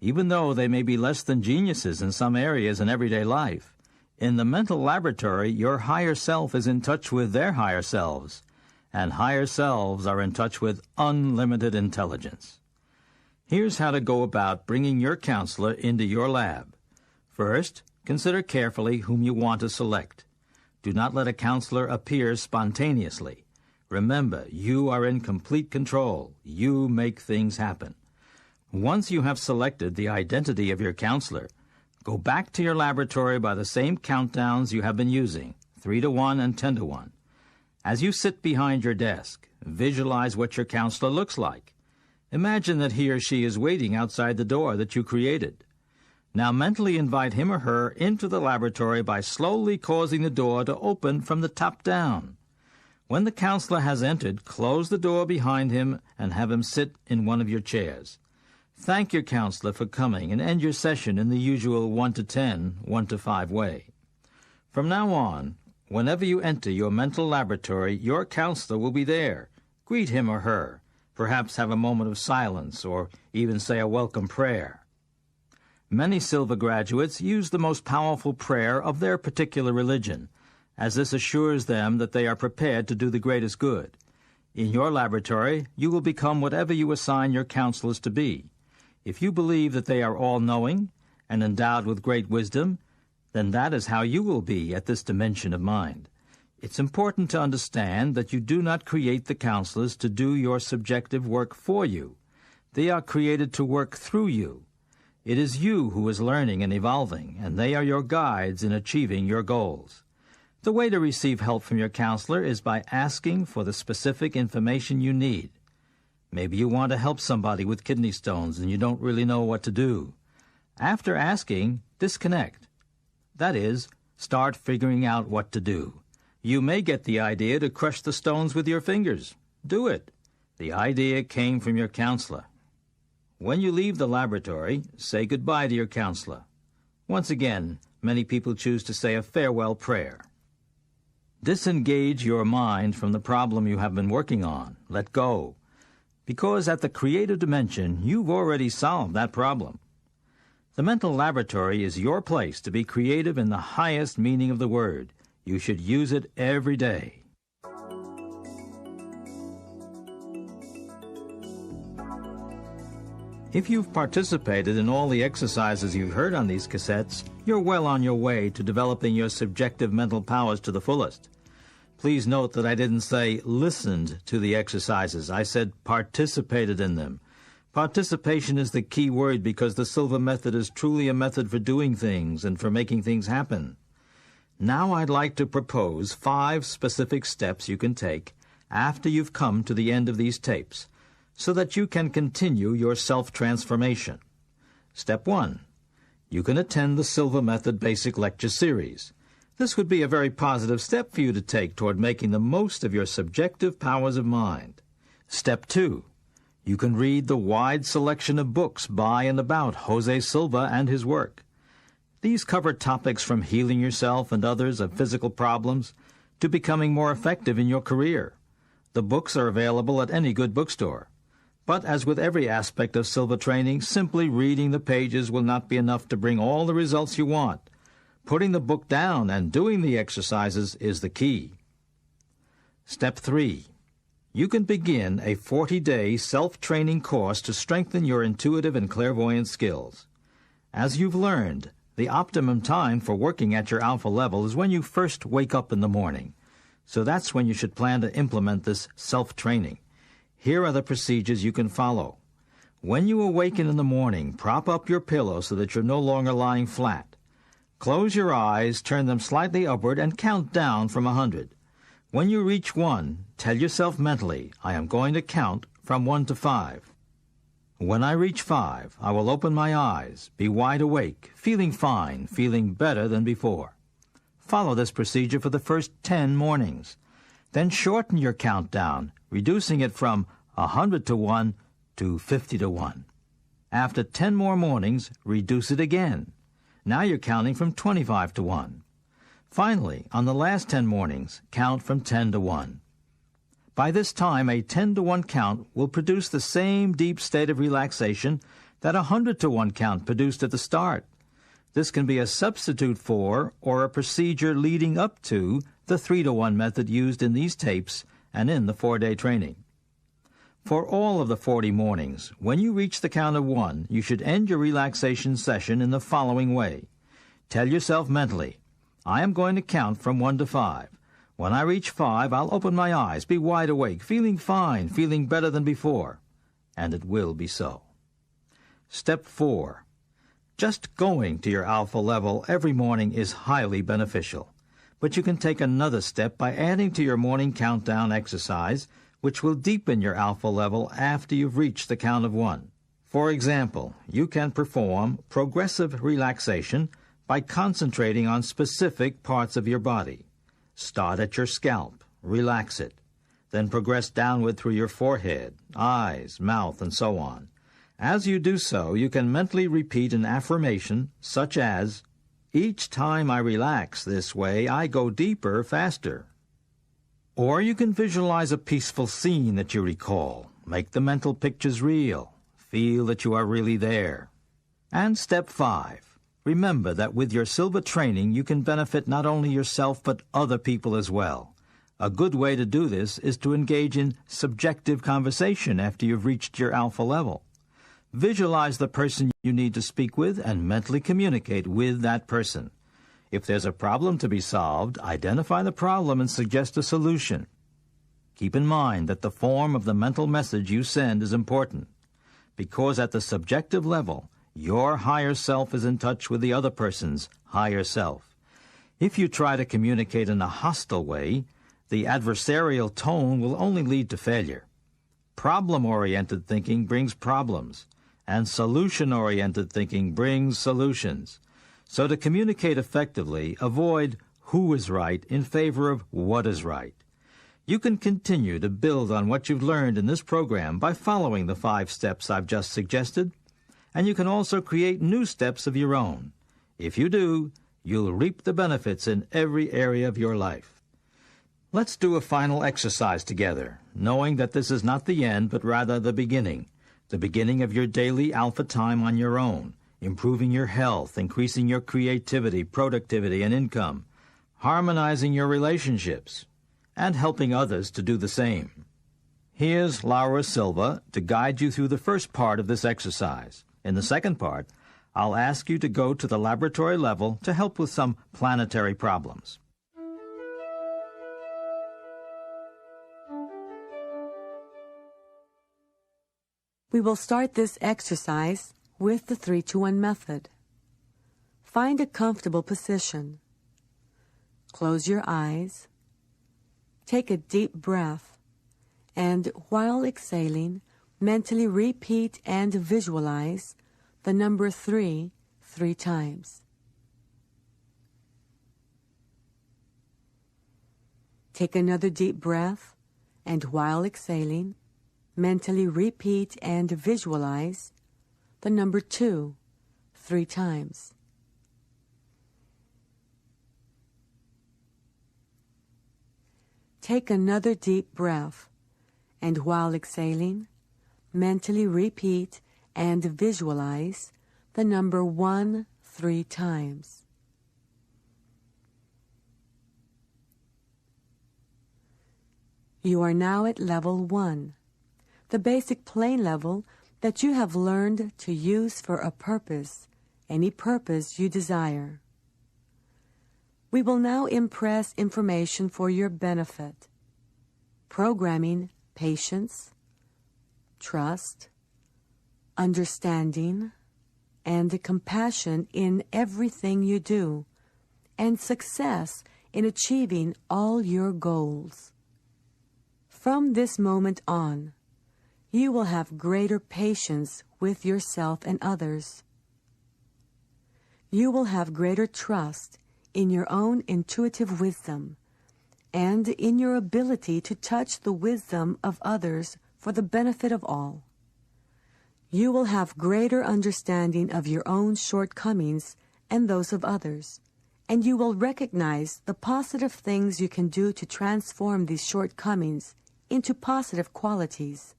Even though they may be less than geniuses in some areas in everyday life, in the mental laboratory, your higher self is in touch with their higher selves, and higher selves are in touch with unlimited intelligence. Here's how to go about bringing your counselor into your lab. First, consider carefully whom you want to select. Do not let a counselor appear spontaneously. Remember, you are in complete control. You make things happen. Once you have selected the identity of your counselor, go back to your laboratory by the same countdowns you have been using, 3 to 1 and 10 to 1. As you sit behind your desk, visualize what your counselor looks like. Imagine that he or she is waiting outside the door that you created. Now mentally invite him or her into the laboratory by slowly causing the door to open from the top down. When the counselor has entered, close the door behind him and have him sit in one of your chairs. Thank your counselor for coming and end your session in the usual 1 to 10, 1 to 5 way. From now on, whenever you enter your mental laboratory, your counselor will be there. Greet him or her, perhaps have a moment of silence, or even say a welcome prayer. Many Silva graduates use the most powerful prayer of their particular religion, as this assures them that they are prepared to do the greatest good. In your laboratory, you will become whatever you assign your counselors to be. If you believe that they are all-knowing and endowed with great wisdom, then that is how you will be at this dimension of mind. It's important to understand that you do not create the counselors to do your subjective work for you. They are created to work through you. It is you who is learning and evolving, and they are your guides in achieving your goals. The way to receive help from your counselor is by asking for the specific information you need. Maybe you want to help somebody with kidney stones and you don't really know what to do. After asking, disconnect. That is, start figuring out what to do. You may get the idea to crush the stones with your fingers. Do it. The idea came from your counselor. When you leave the laboratory, say goodbye to your counselor. Once again, many people choose to say a farewell prayer. Disengage your mind from the problem you have been working on. Let go. Because at the creative dimension, you've already solved that problem. The mental laboratory is your place to be creative in the highest meaning of the word. You should use it every day. If you've participated in all the exercises you've heard on these cassettes, you're well on your way to developing your subjective mental powers to the fullest. Please note that I didn't say listened to the exercises. I said participated in them. Participation is the key word because the Silva method is truly a method for doing things and for making things happen. Now I'd like to propose 5 specific steps you can take after you've come to the end of these tapes so that you can continue your self-transformation. Step 1. You can attend the Silva Method Basic Lecture Series. This would be a very positive step for you to take toward making the most of your subjective powers of mind. Step 2. You can read the wide selection of books by and about Jose Silva and his work. These cover topics from healing yourself and others of physical problems to becoming more effective in your career. The books are available at any good bookstore. But as with every aspect of Silva training, simply reading the pages will not be enough to bring all the results you want. Putting the book down and doing the exercises is the key. Step 3. You can begin a 40-day self-training course to strengthen your intuitive and clairvoyant skills. As you've learned, the optimum time for working at your alpha level is when you first wake up in the morning. So that's when you should plan to implement this self-training. Here are the procedures you can follow. When you awaken in the morning, prop up your pillow so that you're no longer lying flat. Close your eyes, turn them slightly upward, and count down from 100. When you reach 1, tell yourself mentally, I am going to count from 1 to 5. When I reach 5, I will open my eyes, be wide awake, feeling fine, feeling better than before. Follow this procedure for the first 10 mornings. Then shorten your countdown, reducing it from 100 to 1 to 50 to 1. After 10 more mornings, reduce it again. Now you're counting from 25 to 1. Finally, on the last 10 mornings, count from 10 to 1. By this time, a 10 to 1 count will produce the same deep state of relaxation that a 100 to 1 count produced at the start. This can be a substitute for or a procedure leading up to the 3 to 1 method used in these tapes and in the 4-day training. For all of the 40 mornings, when you reach the count of 1, you should end your relaxation session in the following way. Tell yourself mentally, I am going to count from 1 to 5. When I reach 5, I'll open my eyes, be wide awake, feeling fine, feeling better than before. And it will be so. Step 4. Just going to your alpha level every morning is highly beneficial. But you can take another step by adding to your morning countdown exercise, which will deepen your alpha level after you've reached the count of 1. For example, you can perform progressive relaxation by concentrating on specific parts of your body. Start at your scalp, relax it, then progress downward through your forehead, eyes, mouth, and so on. As you do so, you can mentally repeat an affirmation such as, each time I relax this way, I go deeper, faster. Or you can visualize a peaceful scene that you recall. Make the mental pictures real. Feel that you are really there. And step 5. Remember that with your Silva training, you can benefit not only yourself but other people as well. A good way to do this is to engage in subjective conversation after you've reached your alpha level. Visualize the person you need to speak with and mentally communicate with that person. If there's a problem to be solved, identify the problem and suggest a solution. Keep in mind that the form of the mental message you send is important, because at the subjective level, your higher self is in touch with the other person's higher self. If you try to communicate in a hostile way, the adversarial tone will only lead to failure. Problem-oriented thinking brings problems, and solution-oriented thinking brings solutions. So to communicate effectively, avoid who is right in favor of what is right. You can continue to build on what you've learned in this program by following the 5 steps I've just suggested, and you can also create new steps of your own. If you do, you'll reap the benefits in every area of your life. Let's do a final exercise together, knowing that this is not the end, but rather the beginning of your daily alpha time on your own, improving your health, increasing your creativity, productivity, and income, harmonizing your relationships, and helping others to do the same. Here's Laura Silva to guide you through the first part of this exercise. In the second part, I'll ask you to go to the laboratory level to help with some planetary problems. We will start this exercise with the 3-2-1 method. Find a comfortable position. Close your eyes. Take a deep breath, and while exhaling, mentally repeat and visualize the number 3 3 times. Take another deep breath, and while exhaling, mentally repeat and visualize the number 2 3 times. Take another deep breath, and while exhaling, mentally repeat and visualize the number 1 3 times. You are now at level 1, the basic plane level that you have learned to use for a purpose, any purpose you desire. We will now impress information for your benefit, programming patience, trust, understanding, and compassion in everything you do, and success in achieving all your goals. From this moment on, you will have greater patience with yourself and others. You will have greater trust in your own intuitive wisdom and in your ability to touch the wisdom of others for the benefit of all. You will have greater understanding of your own shortcomings and those of others, and you will recognize the positive things you can do to transform these shortcomings into positive qualities.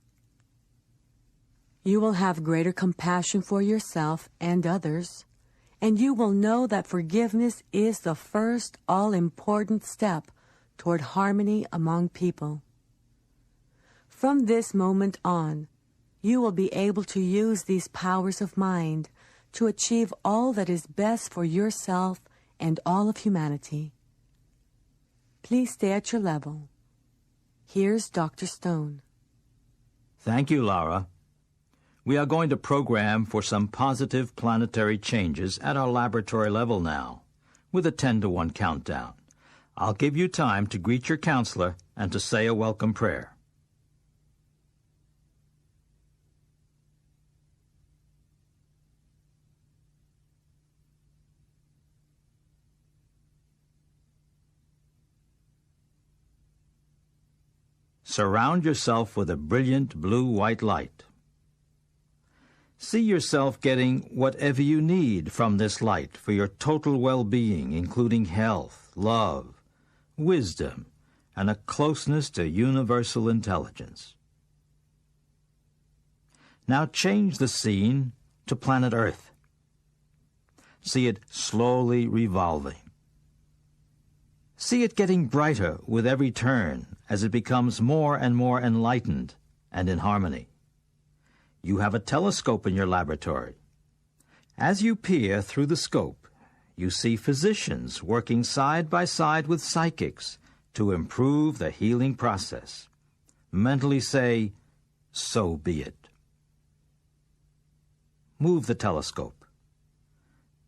You will have greater compassion for yourself and others, and you will know that forgiveness is the first all-important step toward harmony among people. From this moment on, you will be able to use these powers of mind to achieve all that is best for yourself and all of humanity. Please stay at your level. Here's Dr. Stone. Thank you, Laura. We are going to program for some positive planetary changes at our laboratory level now, with a 10-to-1 countdown. I'll give you time to greet your counselor and to say a welcome prayer. Surround yourself with a brilliant blue-white light. See yourself getting whatever you need from this light for your total well-being, including health, love, wisdom, and a closeness to universal intelligence. Now change the scene to planet Earth. See it slowly revolving. See it getting brighter with every turn as it becomes more and more enlightened and in harmony. You have a telescope in your laboratory. As you peer through the scope, you see physicians working side by side with psychics to improve the healing process. Mentally say, "So be it." Move the telescope.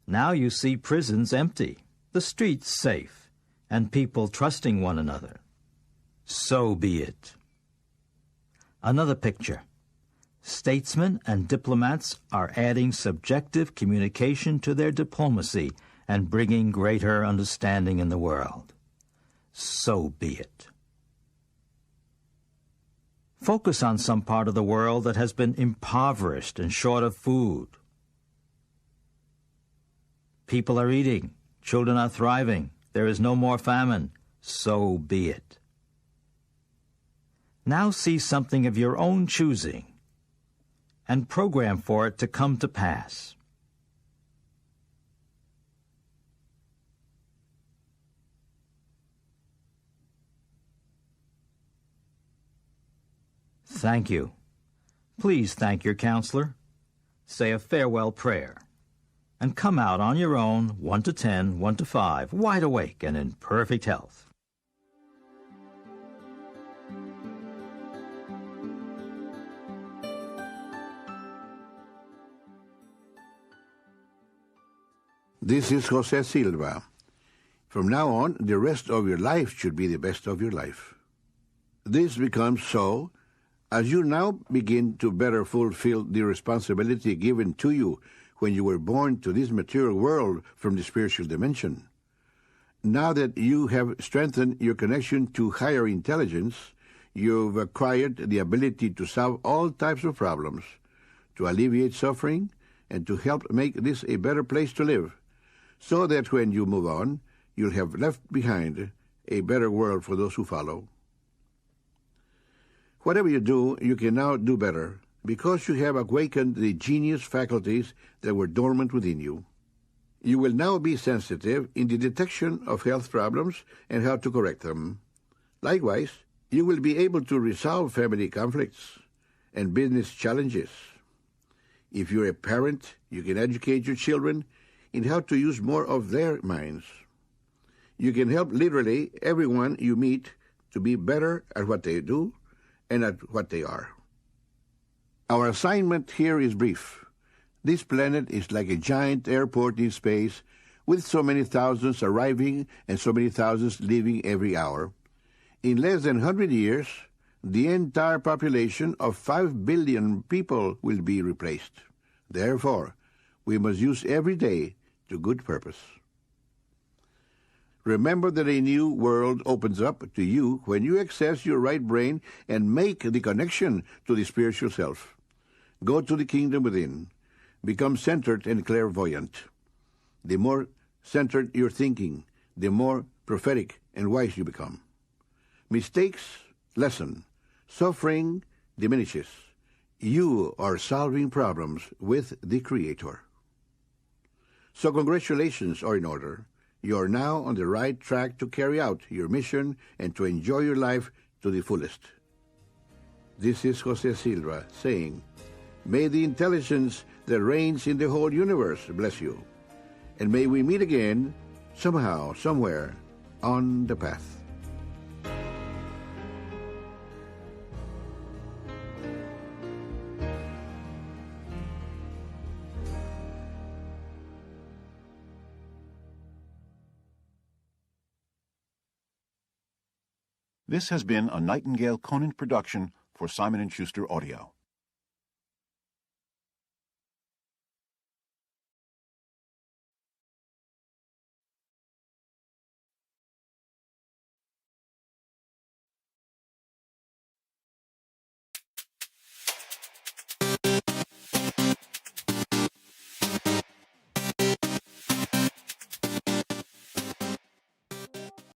Now you see prisons empty, the streets safe, and people trusting one another. So be it. Another picture. Statesmen and diplomats are adding subjective communication to their diplomacy and bringing greater understanding in the world. So be it. Focus on some part of the world that has been impoverished and short of food. People are eating, children are thriving, there is no more famine. So be it. Now see something of your own choosing and program for it to come to pass. Thank you. Please thank your counselor. Say a farewell prayer. And come out on your own, 1 to 10, 1 to 5, wide awake and in perfect health. This is Jose Silva. From now on, the rest of your life should be the best of your life. This becomes so as you now begin to better fulfill the responsibility given to you when you were born to this material world from the spiritual dimension. Now that you have strengthened your connection to higher intelligence, you've acquired the ability to solve all types of problems, to alleviate suffering, and to help make this a better place to live, so that when you move on, you'll have left behind a better world for those who follow. Whatever you do, you can now do better, because you have awakened the genius faculties that were dormant within you. You will now be sensitive in the detection of health problems and how to correct them. Likewise, you will be able to resolve family conflicts and business challenges. If you're a parent, you can educate your children in how to use more of their minds. You can help literally everyone you meet to be better at what they do and at what they are. Our assignment here is brief. This planet is like a giant airport in space with so many thousands arriving and so many thousands leaving every hour. In less than 100 years, the entire population of 5 billion people will be replaced. Therefore, we must use every day to good purpose. Remember that a new world opens up to you when you access your right brain and make the connection to the spiritual self. Go to the kingdom within. Become centered and clairvoyant. The more centered your thinking, the more prophetic and wise you become. Mistakes lessen. Suffering diminishes. You are solving problems with the Creator. So congratulations are in order. You are now on the right track to carry out your mission and to enjoy your life to the fullest. This is Jose Silva saying, may the intelligence that reigns in the whole universe bless you, and may we meet again, somehow, somewhere, on the path. This has been a Nightingale Conant production for Simon & Schuster Audio.